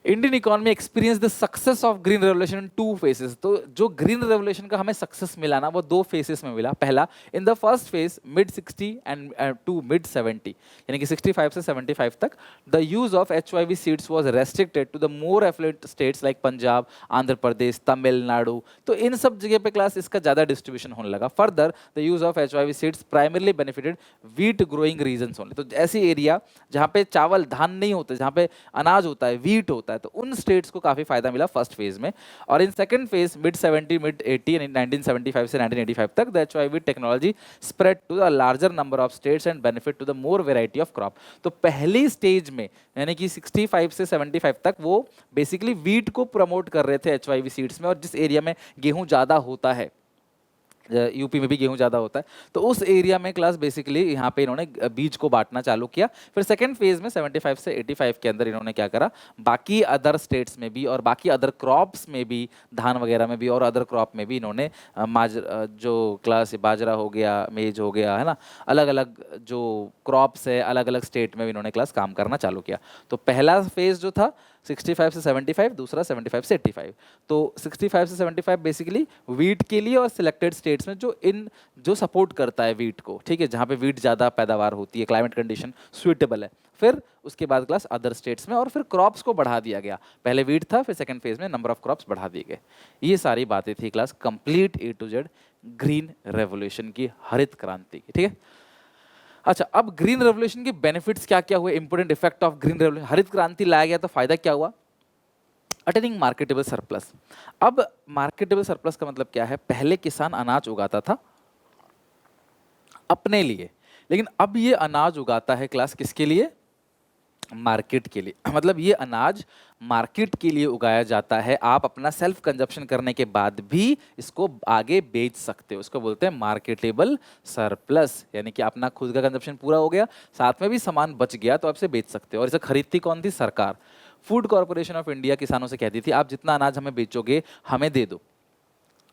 Indian economy experience the success of green revolution in 2 phases. तो जो ग्रीन रेवोल्यूशन का हमें सक्सेस मिला ना वो 2 फेजेस में मिला। पहला, in the first phase mid 60 and to mid 70, यानी कि 65 से 75 तक the use of HYV seeds was restricted to the more affluent states like Punjab, Andhra Pradesh, Tamil Nadu. तो इन सब जगह पे क्लास इसका ज़्यादा डिस्ट्रीब्यूशन होने लगा। Further the use of HYV seeds primarily benefited wheat growing regions only. तो ऐसी एरिया जहाँ पे चावल धान नहीं होते, जहाँ पे अनाज होता है, वीट होता है, तो उन स्टेट्स को काफी फायदा मिला फर्स्ट फेज में। और in second phase mid 70 mid 80 यानी 1975 से 1985 तक the HYV technology spread to the larger number of states and benefit to the more variety of crop. तो पहली स्टेज में यानी कि 65 से 75 तक वो बेसिकली वीट को प्रमोट कर रहे थे HYV सीड्स में, और जिस एरिया में गेहूं ज़्यादा होता है, यूपी में भी गेहूं ज़्यादा होता है, तो उस एरिया में क्लास बेसिकली यहाँ पे इन्होंने बीज को बांटना चालू किया। फिर सेकंड फेज में 75 से 85 के अंदर इन्होंने क्या करा, बाकी अदर स्टेट्स में भी और बाकी अदर क्रॉप्स में भी, धान वगैरह में भी और अदर क्रॉप में भी इन्होंने जो क्लास बाजरा हो गया, मेज हो गया, है ना, अलग अलग जो क्रॉप्स है अलग अलग स्टेट में भी इन्होंने क्लास काम करना चालू किया। तो पहला फेज जो था 65 से 75, दूसरा 75 से 85। तो 65 से 75 बेसिकली वीट के लिए और सिलेक्टेड स्टेट्स में जो सपोर्ट करता है वीट को, ठीक है, जहाँ पे वीट ज़्यादा पैदावार होती है, क्लाइमेट कंडीशन सुइटेबल है। फिर उसके बाद क्लास अदर स्टेट्स में, और फिर क्रॉप्स को बढ़ा दिया गया। पहले वीट था, फिर सेकंड फेज में नंबर ऑफ क्रॉप्स बढ़ा दिए गए। ये सारी बातें थी class complete A to Z green revolution की, हरित क्रांति की, ठीक है। अच्छा, अब ग्रीन रेवोल्यूशन के बेनिफिट्स क्या क्या हुए, important effect of green revolution, हरित क्रांति लाया गया तो फायदा क्या हुआ, अटेनिंग मार्केटेबल सरप्लस। अब मार्केटेबल सरप्लस का मतलब क्या है, पहले किसान अनाज उगाता था अपने लिए, लेकिन अब ये अनाज उगाता है क्लास किसके लिए, मार्केट के लिए। मतलब ये अनाज मार्केट के लिए उगाया जाता है, आप अपना सेल्फ कंजप्शन करने के बाद भी इसको आगे बेच सकते हो, इसको बोलते हैं मार्केटेबल सरप्लस। यानी कि अपना खुद का कंजप्शन पूरा हो गया, साथ में भी सामान बच गया तो आप इसे बेच सकते हो। और इसे खरीदती कौन थी, सरकार। फूड कॉर्पोरेशन ऑफ इंडिया किसानों से कहती थी आप जितना अनाज हमें बेचोगे हमें दे दो,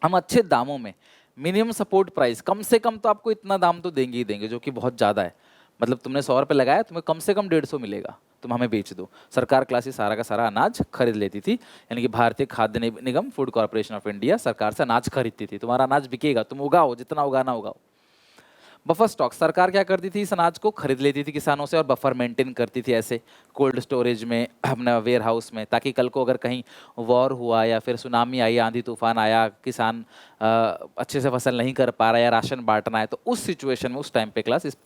हम अच्छे दामों में, मिनिमम सपोर्ट प्राइस, कम से कम तो आपको इतना दाम तो देंगे ही देंगे, जो कि बहुत ज़्यादा है। मतलब तुमने 100 रुपये लगाया, तुम्हें कम से कम 150 मिलेगा, तुम हमें बेच दो। सरकार क्लास से सारा का सारा अनाज खरीद लेती थी, यानी कि भारतीय खाद्य निगम फूड कॉर्पोरेशन ऑफ इंडिया सरकार से अनाज खरीदती थी। तुम्हारा अनाज बिकेगा, तुम उगाओ, जितना उगाना उगाओ। बफर स्टॉक, सरकार क्या करती थी, इस अनाज को खरीद लेती थी किसानों से और बफर मेंटेन करती थी ऐसे कोल्ड स्टोरेज में, अपना वेयर हाउस में, ताकि कल को अगर कहीं वॉर हुआ या फिर सुनामी आई, आंधी तूफान आया, किसान अच्छे से फसल नहीं कर पा रहा या राशन बांटना है, तो उस सिचुएशन में उस टाइम पे क्लास इस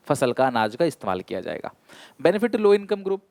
फसल का अनाज का इस्तेमाल किया जाएगा। Benefit low income group,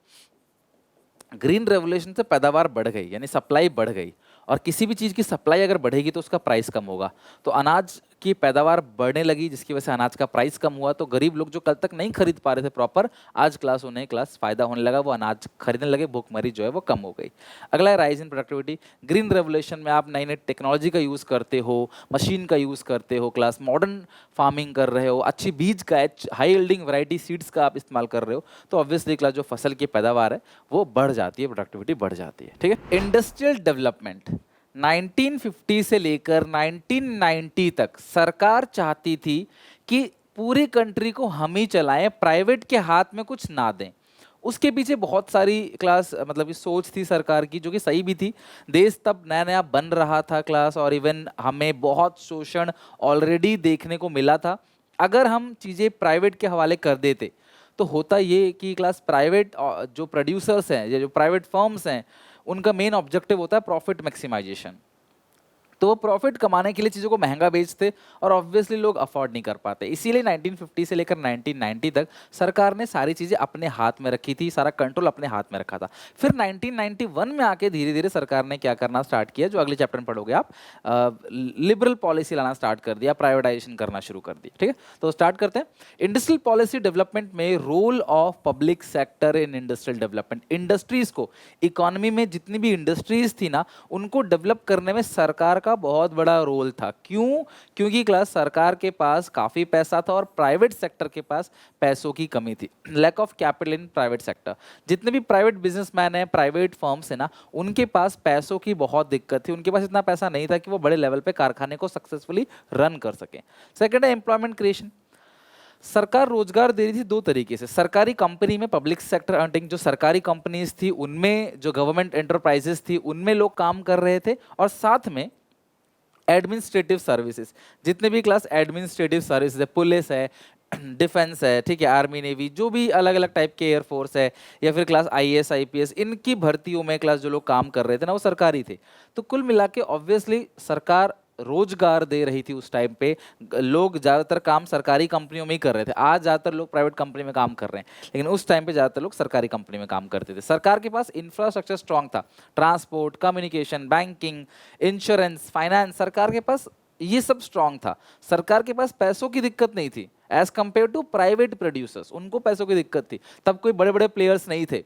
green revolution से पैदावार बढ़ गई, यानी सप्लाई बढ़ गई, और किसी भी चीज़ की सप्लाई अगर बढ़ेगी तो उसका प्राइस कम होगा, तो अनाज की पैदावार बढ़ने लगी, जिसकी वजह से अनाज का प्राइस कम हुआ, तो गरीब लोग जो कल तक नहीं खरीद पा रहे थे प्रॉपर, आज क्लास उन्हें क्लास फायदा होने लगा, वो अनाज खरीदने लगे, भूखमरी जो है वो कम हो गई। अगला है rise in productivity, green revolution में आप नई नई टेक्नोलॉजी का यूज़ करते हो, मशीन का यूज़ करते हो, क्लास मॉडर्न फार्मिंग कर रहे हो, अच्छी बीज का, हाई यील्डिंग वैरायटी सीड्स का आप इस्तेमाल कर रहे हो, तो ऑब्वियसली क्लास जो फसल की पैदावार है वो बढ़ जाती है, प्रोडक्टिविटी बढ़ जाती है। ठीक है। इंडस्ट्रियल डेवलपमेंट 1950 से लेकर 1990 तक सरकार चाहती थी कि पूरी कंट्री को हम ही चलाएं, प्राइवेट के हाथ में कुछ ना दें। उसके पीछे बहुत सारी क्लास मतलब ये सोच थी सरकार की, जो कि सही भी थी। देश तब नया नया बन रहा था क्लास, और इवन हमें बहुत शोषण ऑलरेडी देखने को मिला था। अगर हम चीज़ें प्राइवेट के हवाले कर देते तो होता ये कि क्लास प्राइवेट जो प्रोड्यूसर्स हैं या जो प्राइवेट फर्म्स हैं, उनका मेन ऑब्जेक्टिव होता है प्रॉफिट मैक्सिमाइजेशन। तो वो प्रॉफिट कमाने के लिए चीज़ों को महंगा बेचते और ऑब्वियसली लोग अफोर्ड नहीं कर पाते। इसीलिए 1950 से लेकर 1990 तक सरकार ने सारी चीज़ें अपने हाथ में रखी थी, सारा कंट्रोल अपने हाथ में रखा था। फिर 1991 में आके धीरे धीरे सरकार ने क्या करना स्टार्ट किया, जो अगले चैप्टर में पढ़ोगे आप, लिबरल पॉलिसी लाना स्टार्ट कर दिया, प्राइवेटाइजेशन करना शुरू कर दिया। ठीक है, तो स्टार्ट करते हैं। इंडस्ट्रियल पॉलिसी डेवलपमेंट में role of public sector in industrial development. Industries को, इकोनॉमी में जितनी भी इंडस्ट्रीज थी ना, उनको डेवलप करने में सरकार का बहुत बड़ा रोल था। क्यों? क्योंकि क्लास सरकार के पास काफी पैसा था और प्राइवेट सेक्टर के पास पैसों की कमी थी, lack of capital in private sector. जितने भी प्राइवेट बिजनेसमैन हैं, प्राइवेट फर्म्स है ना, उनके पास पैसों की बहुत दिक्कत थी। उनके पास इतना पैसा नहीं था कि वो बड़े लेवल पे कारखाने को सक्सेसफुली रन कर सकें। सेकंड है एम्प्लॉयमेंट क्रिएशन। सरकार रोजगार दे रही थी दो तरीके से, सरकारी कंपनी में, पब्लिक सेक्टर अर्निंग, जो सरकारी कंपनीज थी उनमें, जो गवर्नमेंट एंटरप्राइजेस थी उनमें लोग काम कर रहे थे, और साथ में एडमिनिस्ट्रेटिव सर्विसेज, जितने भी क्लास एडमिनिस्ट्रेटिव सर्विसेज है, पुलिस है, डिफेंस है, ठीक है, आर्मी नेवी, जो भी अलग अलग टाइप के एयरफोर्स है, या फिर क्लास आईएएस आईपीएस, इनकी भर्तियों में क्लास जो लोग काम कर रहे थे ना, वो सरकारी थे। तो कुल मिला के ऑब्वियसली सरकार रोजगार दे रही थी उस टाइम पे। लोग ज़्यादातर काम सरकारी कंपनियों में ही कर रहे थे। आज ज़्यादातर लोग प्राइवेट कंपनी में काम कर रहे हैं, लेकिन उस टाइम पे ज़्यादातर लोग सरकारी कंपनी में काम करते थे। सरकार के पास इंफ्रास्ट्रक्चर स्ट्रांग था, transport, communication, banking, insurance, finance, सरकार के पास ये सब स्ट्रांग था। सरकार के पास पैसों की दिक्कत नहीं थी as compare to private producers, उनको पैसों की दिक्कत थी। तब कोई बड़े बड़े प्लेयर्स नहीं थे,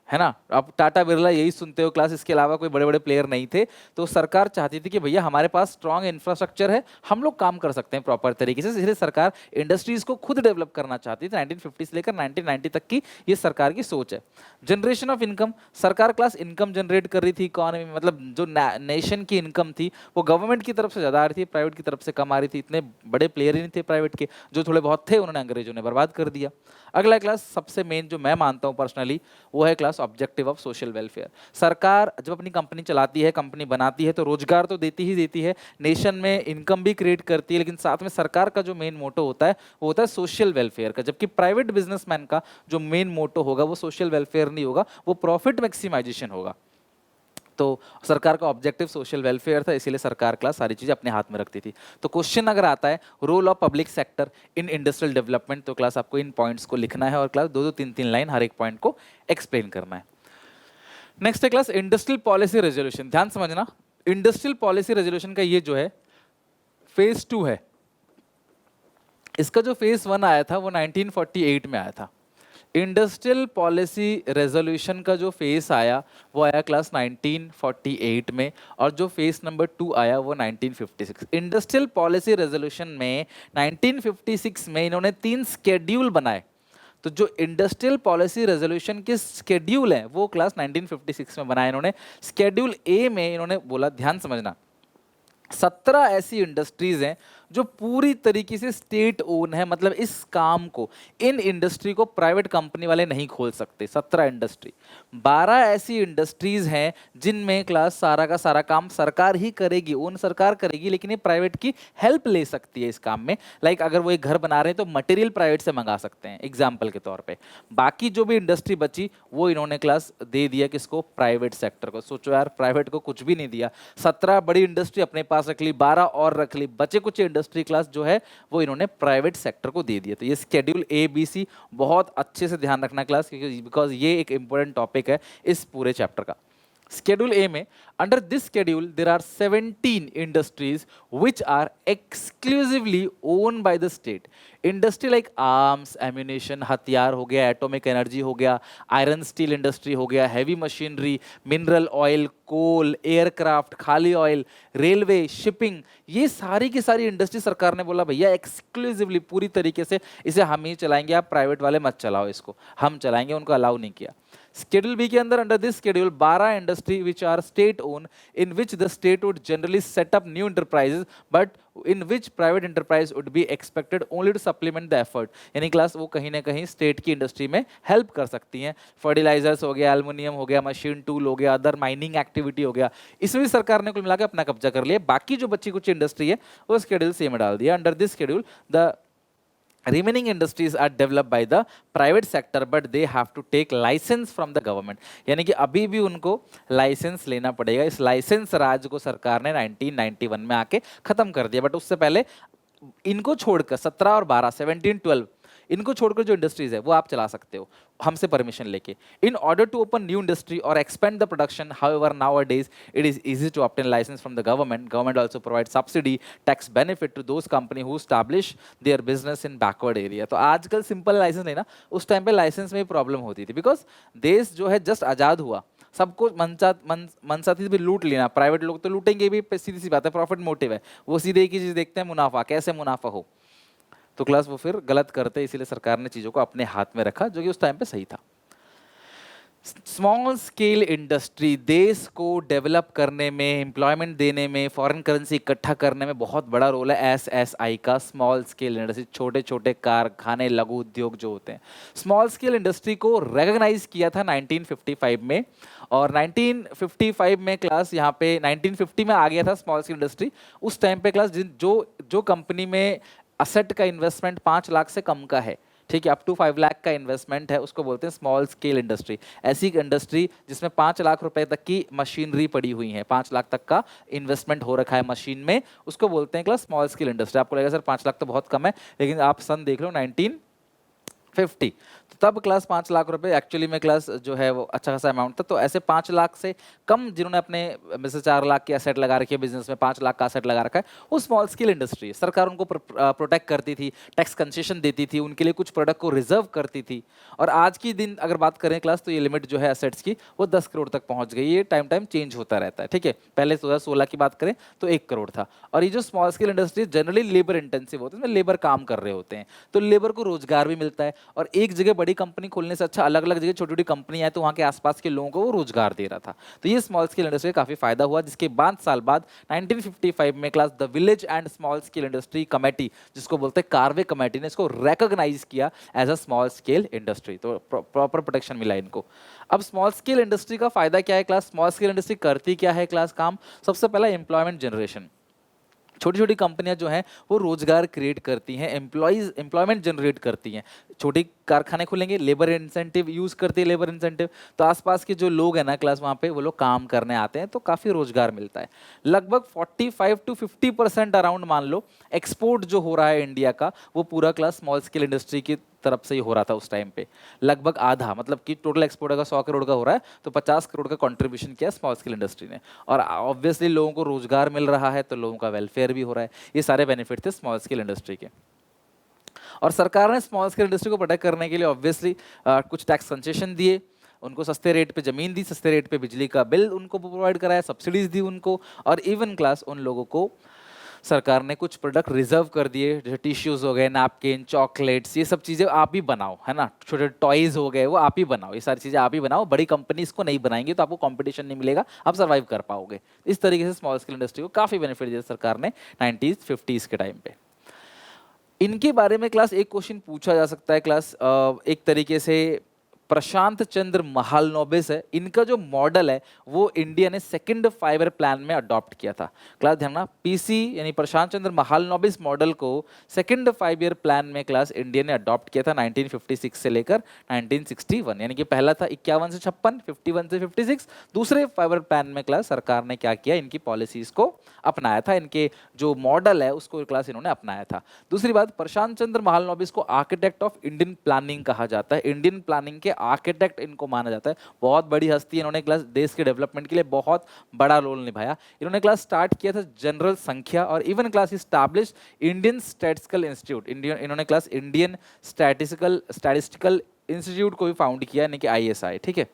है ना। अब टाटा बिरला यही सुनते हो क्लास, इसके अलावा कोई बड़े बड़े प्लेयर नहीं थे। तो सरकार चाहती थी कि भैया हमारे पास स्ट्रांग इंफ्रास्ट्रक्चर है, हम लोग काम कर सकते हैं प्रॉपर तरीके से, इसलिए सरकार इंडस्ट्रीज को खुद डेवलप करना चाहती थी। 1950 से लेकर 1990 तक की ये सरकार की सोच है। जनरेशन ऑफ इनकम, सरकार क्लास इनकम जनरेट कर रही थी इकोनॉमी में, मतलब जो नेशन की इनकम थी वो गवर्नमेंट की तरफ से ज़्यादा आ रही थी, प्राइवेट की तरफ से कम आ रही थी। इतने बड़े प्लेयर ही नहीं थे प्राइवेट के, जो थोड़े बहुत थे उन्होंने अंग्रेजों ने बर्बाद कर दिया। अगला क्लास सबसे मेन जो मैं मानता हूँ पर्सनली, वो है class objective of social welfare. सरकार जब अपनी कंपनी चलाती है, कंपनी बनाती है, तो रोजगार तो देती ही देती है, नेशन में इनकम भी क्रिएट करती है, लेकिन साथ में सरकार का जो मेन मोटो होता है वो होता है सोशल वेलफेयर का। जबकि प्राइवेट बिजनेसमैन का जो मेन मोटो होगा वो सोशल वेलफेयर नहीं होगा, वो प्रॉफिट मैक्सिमाइजेशन होगा। तो सरकार का ऑब्जेक्टिव सोशल वेलफेयर था, इसीलिए सरकार क्लास सारी चीज़ें अपने हाथ में रखती थी। तो क्वेश्चन अगर आता है role of public sector in industrial development, तो क्लास आपको इन पॉइंट्स को लिखना है और क्लास दो दो तीन तीन लाइन हर एक पॉइंट को एक्सप्लेन करना है। नेक्स्ट है क्लास इंडस्ट्रियल पॉलिसी रेजोल्यूशन। ध्यान समझना, इंडस्ट्रियल पॉलिसी रेजोल्यूशन का ये जो है फेज 2 है। इसका जो फेज 1 आया था वो 1948 में आया था। इंडस्ट्रियल पॉलिसी रेजोल्यूशन का जो फेस आया वो आया क्लास 1948 में, और जो फेस नंबर 2 आया वो 1956। इंडस्ट्रियल पॉलिसी रेजोल्यूशन में 1956 में इन्होंने 3 स्केड्यूल बनाए। तो जो इंडस्ट्रियल पॉलिसी रेजोल्यूशन के स्केड्यूल हैं वो क्लास 1956 में बनाए इन्होंने। स्केड्यूल ए में इन्होंने बोला, ध्यान समझना, 17 ऐसी इंडस्ट्रीज हैं जो पूरी तरीके से स्टेट ओन है, मतलब इस काम को, इन इंडस्ट्री को प्राइवेट कंपनी वाले नहीं खोल सकते। 17 इंडस्ट्री, 12 ऐसी इंडस्ट्रीज हैं जिनमें क्लास सारा का सारा काम सरकार ही करेगी, ओन सरकार करेगी, लेकिन ये प्राइवेट की हेल्प ले सकती है इस काम में। लाइक अगर वो एक घर बना रहे हैं तो मटेरियल प्राइवेट से मंगा सकते हैं एग्जाम्पल के तौर पे। बाकी जो भी इंडस्ट्री बची वो इन्होंने क्लास दे दिया किसको, प्राइवेट सेक्टर को। सोचो यार, प्राइवेट को कुछ भी नहीं दिया, 17 बड़ी इंडस्ट्री अपने पास रख ली, 12 और रख ली, बचे कुछ इंडस्ट्री क्लास जो है वो इन्होंने प्राइवेट सेक्टर को दे दिया। तो ये शेड्यूल ए बी सी बहुत अच्छे से ध्यान रखना क्लास, क्योंकि बिकॉज ये एक इंपॉर्टेंट टॉपिक है इस पूरे चैप्टर का। Schedule A में, under this schedule there are 17 industries which are exclusively owned by the state. Industry like arms, ammunition, हथियार हो गया, atomic energy हो गया, iron steel industry हो गया, heavy machinery, mineral oil, coal, aircraft, खाली oil, railway, shipping, ये सारी की सारी इंडस्ट्री सरकार ने बोला भैया एक्सक्लूसिवली पूरी तरीके से इसे हम ही चलाएंगे, आप प्राइवेट वाले मत चलाओ, इसको हम चलाएंगे, उनको अलाउ नहीं किया। शेड्यूल बी के अंदर under this schedule 12 industry which are state own, in which the state would generally set up new enterprises but in which private enterprise would be expected only to supplement the effort. यानी class वो कहीं ना कहीं state की industry में help कर सकती हैं। फर्टिलाइजर्स हो गया, एल्युमिनियम हो गया, मशीन टूल हो गया, अदर माइनिंग एक्टिविटी हो गया, इसमें भी सरकार ने कुल मिला के अपना कब्जा कर लिया। बाकी जो बची कुछ इंडस्ट्री है वो शेड्यूल सी में डाल दिया। Under this schedule the remaining industries are developed by the private sector but they have to take license from the government। यानी कि अभी भी उनको लाइसेंस लेना पड़ेगा। इस लाइसेंस राज को सरकार ने 1991 में आके खत्म कर दिया, बट उससे पहले इनको छोड़कर 17 और 12, 17, 12 इनको छोड़कर जो इंडस्ट्रीज है वो आप चला सकते हो हमसे परमिशन लेके। In order to open new industry और expand the production, however nowadays it is easy to obtain licence from the government. Government also provide subsidy, tax benefit to those company who establish their business in backward area. तो आजकल simple licence लेना, उस time पे licence में problem होती थी, because देश जो है जस्ट आज़ाद हुआ, सबको मनसाती भी लूट लेना, प्राइवेट लोग तो लूटेंगे भी, सीधी सी बात है, प्रॉफिट मोटिव है, वो सीधे एक ही चीज़ देखते हैं, मुनाफा, कैसे मुनाफा हो। तो क्लास वो फिर गलत करते, इसीलिए सरकार ने चीज़ों को अपने हाथ में रखा, जो कि उस टाइम पे सही था। स्मॉल स्केल इंडस्ट्री देश को डेवलप करने में, एम्प्लॉयमेंट देने में, फॉरेन करेंसी इकट्ठा करने में बहुत बड़ा रोल है एसएसआई का। स्मॉल स्केल इंडस्ट्री, छोटे छोटे कारखाने, लघु उद्योग जो होते हैं। स्मॉल स्केल इंडस्ट्री को रिकॉग्नाइज किया था 1955 में, और 1955 में क्लास यहाँ पे 1950 में आ गया था स्मॉल स्केल इंडस्ट्री। उस टाइम पे क्लास जो कंपनी में असेट का इन्वेस्टमेंट 5 लाख से कम का है, ठीक है, अप टू 5 लाख का इन्वेस्टमेंट है, उसको बोलते हैं स्मॉल स्केल इंडस्ट्री। ऐसी इंडस्ट्री जिसमें 5 लाख रुपए तक की मशीनरी पड़ी हुई है, 5 लाख तक का इन्वेस्टमेंट हो रखा है मशीन में, उसको बोलते हैं क्लास स्मॉल स्केल इंडस्ट्री। आपको लगेगा सर 5 लाख तो बहुत कम है, लेकिन आप सन देख लो 1950, तो तब क्लास 5 लाख रुपए एक्चुअली में क्लास जो है वो अच्छा खासा अमाउंट था। तो ऐसे 5 लाख से कम जिन्होंने अपने में से 4 लाख की असेट लगा रखी है, बिजनेस में 5 लाख का असेट लगा रखा है, वो स्मॉल स्केल इंडस्ट्री है। सरकार उनको प्रोटेक्ट करती थी, टैक्स कंसेशन देती थी, उनके लिए कुछ प्रोडक्ट को रिजर्व करती थी। और आज की दिन अगर बात करें क्लास, तो ये लिमिट जो है असेट्स की वो 10 करोड़ तक पहुंच गई। ये टाइम टाइम चेंज होता रहता है, ठीक है। पहले 2016 की बात करें तो 1 करोड़ था। और ये जो small scale industry generally labour intensive होते हैं, इसमें लेबर काम कर रहे होते हैं, तो लेबर को रोजगार भी मिलता है। और एक जगह बड़ी कंपनी खोलने से अच्छा अलग अलग जगह छोटी छोटी कंपनी है, तो वहाँ के आसपास के लोगों को वो रोजगार दे रहा था। तो ये स्मॉल स्केल इंडस्ट्री काफी फायदा हुआ, जिसके 5 साल बाद 1955 में class the village and small scale industry committee, जिसको बोलते हैं कार्वे कमेटी, ने इसको रिकॉग्नाइज किया as a small scale industry. तो प्रॉपर प्रोटेक्शन मिला इनको। अब स्मॉल स्केल इंडस्ट्री का फायदा क्या है क्लास, स्मॉल स्केल इंडस्ट्री करती क्या है क्लास काम, सबसे पहला एम्प्लॉयमेंट जनरेशन। छोटी छोटी कंपनियां जो हैं वो रोजगार क्रिएट करती हैं, एम्प्लॉयमेंट जनरेट करती हैं। छोटी कारखाने खुलेंगे, लेबर इंसेंटिव यूज करती है, लेबर इंसेंटिव, तो आसपास के जो लोग हैं ना क्लास, वहाँ पे वो लोग काम करने आते हैं, तो काफ़ी रोजगार मिलता है। लगभग 45 to 50% अराउंड मान लो एक्सपोर्ट जो हो रहा है इंडिया का, वो पूरा क्लास स्मॉल स्केल इंडस्ट्री की तरफ से ही हो रहा था उस टाइम पे। लगभग आधा, मतलब कि टोटल एक्सपोर्ट अगर 100 करोड़ का हो रहा है तो 50 करोड़ का कंट्रीब्यूशन किया स्मॉल स्केल इंडस्ट्री ने। और ऑब्वियसली लोगों को रोजगार मिल रहा है, तो लोगों का वेलफेयर भी हो रहा है। ये सारे बेनिफिट थे स्मॉल स्केल इंडस्ट्री के। और सरकार ने स्मॉल स्केल इंडस्ट्री को प्रोटेक्ट करने के लिए ऑब्वियसली कुछ टैक्स कंसेशन दिए, उनको सस्ते रेट पे ज़मीन दी, सस्ते रेट पे बिजली का बिल उनको प्रोवाइड कराया, सब्सिडीज दी उनको, और इवन क्लास उन लोगों को सरकार ने कुछ प्रोडक्ट रिजर्व कर दिए, जैसे टिश्यूज हो गए, नैपकिन, चॉकलेट्स, ये सब चीज़ें आप ही बनाओ, है ना, छोटे टॉयज हो गए वो आप ही बनाओ, ये सारी चीज़ें आप ही बनाओ, बड़ी कंपनी इसको नहीं बनाएंगी तो आपको कंपटीशन नहीं मिलेगा, आप सर्वाइव कर पाओगे। इस तरीके से स्मॉल स्केल इंडस्ट्री को काफ़ी बेनिफिट दिया सरकार ने 90s 50s के टाइम पे। इनके बारे में क्लास एक क्वेश्चन पूछा जा सकता है क्लास, एक तरीके से प्रशांत चंद्र महालनोबिस है, इनका जो मॉडल है वो इंडिया ने सेकंड फाइव प्लान में अडॉप्ट किया था। क्लास ध्यान, पीसी यानी प्रशांत चंद्र महालनोबिस मॉडल को सेकंड 5 ईयर प्लान में क्लास इंडिया ने अडॉप्ट किया था 1956 से लेकर 1961, यानी कि पहला था 51 से 56, 51 से 56, दूसरे 5 ईयर प्लान में क्लास सरकार ने क्या किया, इनकी पॉलिसीज को अपनाया था, इनके जो मॉडल है उसको क्लास इन्होंने अपनाया था। दूसरी बात, प्रशांत चंद्र महालनोबिस को आर्किटेक्ट ऑफ इंडियन प्लानिंग कहा जाता है, इंडियन प्लानिंग के आर्किटेक्ट इनको माना जाता है। बहुत बड़ी हस्ती, इन्होंने क्लास देश के डेवलपमेंट के लिए बहुत बड़ा रोल निभाया। इन्होंने क्लास स्टार्ट किया था जनरल संख्या और even class establish Indian statistical institute, इन्होंने क्लास इंडियन स्टैटिस्टिकल इंस्टीट्यूट को भी फाउंड किया, यानी कि ISI। ठीक है,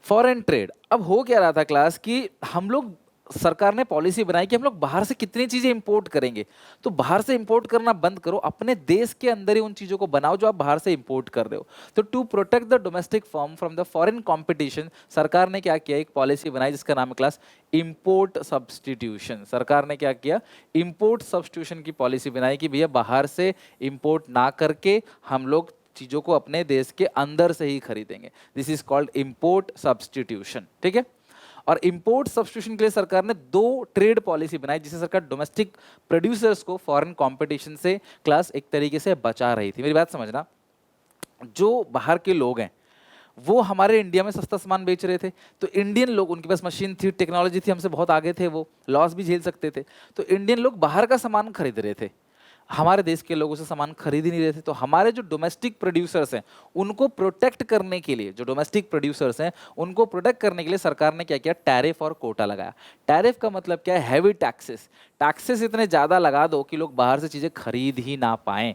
फॉरेन ट्रेड, अब हो क्या रहा था क्लास कि हम लोग, सरकार ने पॉलिसी बनाई कि हम लोग बाहर से कितनी चीजें इंपोर्ट करेंगे, तो बाहर से इंपोर्ट करना बंद करो, अपने देश के अंदर ही उन चीजों को बनाओ जो आप बाहर से इंपोर्ट कर रहे हो। तो to protect the domestic firm from the foreign competition, सरकार ने क्या किया, एक पॉलिसी बनाई जिसका नाम है क्लास इंपोर्ट सब्सटीट्यूशन। सरकार ने क्या किया, इंपोर्ट सब्सटीट्यूशन की पॉलिसी बनाई कि भैया बाहर से इंपोर्ट ना करके हम लोग चीजों को अपने देश के अंदर से ही खरीदेंगे। This is called import substitution. ठीक है, और इंपोर्ट सब्सटीट्यूशन के लिए सरकार ने 2 ट्रेड पॉलिसी बनाई, जिससे सरकार डोमेस्टिक प्रोड्यूसर्स को फॉरेन कंपटीशन से क्लास एक तरीके से बचा रही थी। मेरी बात समझना, जो बाहर के लोग हैं वो हमारे इंडिया में सस्ता सामान बेच रहे थे, तो इंडियन लोग, उनके पास मशीन थी, टेक्नोलॉजी थी, हमसे बहुत आगे थे, वो लॉस भी झेल सकते थे, तो इंडियन लोग बाहर का सामान खरीद रहे थे, हमारे देश के लोगों से सामान खरीद ही नहीं रहे थे। तो हमारे जो डोमेस्टिक प्रोड्यूसर्स हैं उनको प्रोटेक्ट करने के लिए, जो डोमेस्टिक प्रोड्यूसर्स हैं उनको प्रोटेक्ट करने के लिए सरकार ने क्या किया, टैरिफ और कोटा लगाया। टैरिफ का मतलब क्या है, हैवी टैक्सेस, टैक्सेस इतने ज़्यादा लगा दो कि लोग बाहर से चीज़ें खरीद ही ना पाएँ,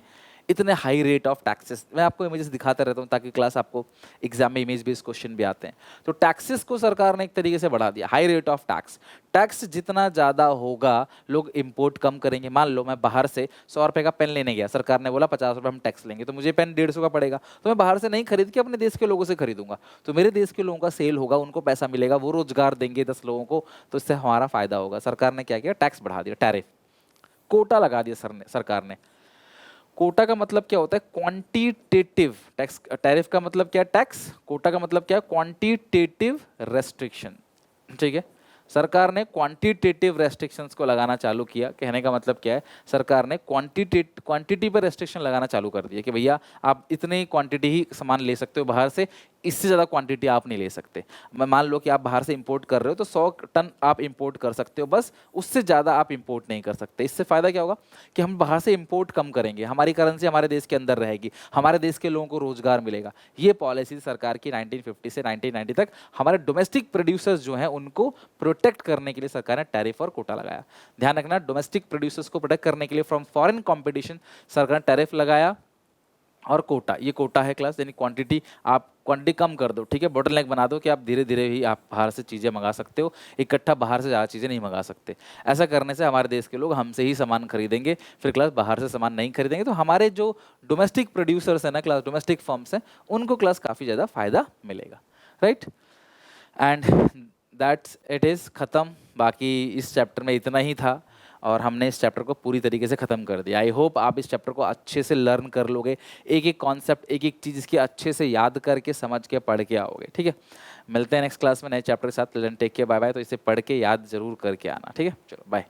इतने हाई रेट ऑफ टैक्सेस। मैं आपको इमेजेस दिखाता रहता हूँ ताकि क्लास आपको एग्जाम में इमेज बेस्ड क्वेश्चन भी आते हैं। तो टैक्सेस को सरकार ने एक तरीके से बढ़ा दिया, high rate of tax, tax जितना ज़्यादा होगा लोग इंपोर्ट कम करेंगे। मान लो मैं बाहर से 100 रुपये का पेन लेने गया, सरकार ने बोला 50 रुपये हम टैक्स लेंगे, तो मुझे पेन 150 का पड़ेगा, तो मैं बाहर से नहीं खरीद के अपने देश के लोगों से खरीदूंगा, तो मेरे देश के लोगों का सेल होगा, उनको पैसा मिलेगा, वो रोजगार देंगे 10 लोगों को, तो इससे हमारा फायदा होगा। सरकार ने क्या किया, टैक्स बढ़ा दिया, टैरिफ, कोटा लगा दिया सरकार ने। कोटा का मतलब क्या होता है, क्वांटिटेटिव टैक्स। टैरिफ का मतलब क्या है, टैक्स। कोटा का मतलब क्या है, क्वांटिटेटिव रेस्ट्रिक्शन। ठीक है, सरकार ने क्वांटिटेटिव रेस्ट्रिक्शंस को लगाना चालू किया। कहने का मतलब क्या है, सरकार ने क्वांटिटी पर रेस्ट्रिक्शन लगाना चालू कर दिया कि भैया आप इतनी क्वांटिटी ही सामान ले सकते हो बाहर से, इससे ज़्यादा क्वांटिटी आप नहीं ले सकते। मान लो कि आप बाहर से इंपोर्ट कर रहे हो तो 100 टन आप इंपोर्ट कर सकते हो, बस उससे ज़्यादा आप इंपोर्ट नहीं कर सकते। इससे फ़ायदा क्या होगा कि हम बाहर से इंपोर्ट कम करेंगे, हमारी करेंसी हमारे देश के अंदर रहेगी, हमारे देश के लोगों को रोजगार मिलेगा। ये पॉलिसी सरकार की 1950 से 1990 तक हमारे डोमेस्टिक प्रोड्यूसर्स जो हैं उनको प्रोटेक्ट करने के लिए सरकार ने टैरिफ और कोटा लगाया। ध्यान रखना, डोमेस्टिक प्रोड्यूसर्स को प्रोटेक्ट करने के लिए फ्रॉम फॉरेन कंपटीशन सरकार ने टैरिफ लगाया और कोटा। ये कोटा है क्लास, यानी क्वांटिटी, आप क्वांटिटी कम कर दो, ठीक है, बोटलनेक बना दो कि आप धीरे धीरे ही आप बाहर से चीज़ें मंगा सकते हो, इकट्ठा बाहर से ज़्यादा चीज़ें नहीं मंगा सकते। ऐसा करने से हमारे देश के लोग हमसे ही सामान खरीदेंगे, फिर क्लास बाहर से सामान नहीं खरीदेंगे, तो हमारे जो डोमेस्टिक प्रोड्यूसर्स हैं ना क्लास, डोमेस्टिक फर्म्स हैं, उनको क्लास काफ़ी ज़्यादा फायदा मिलेगा, right. And that's it is ख़त्म। बाकी इस चैप्टर में इतना ही था और हमने इस चैप्टर को पूरी तरीके से ख़त्म कर दिया। आई होप आप इस चैप्टर को अच्छे से लर्न कर लोगे, एक एक कॉन्सेप्ट, एक एक चीज़ की अच्छे से याद करके समझ के पढ़ के आओगे, ठीक है। मिलते हैं नेक्स्ट क्लास में नए चैप्टर के साथ। Take care, bye bye. तो इसे पढ़ के याद जरूर करके आना, ठीक है। चलो बाय।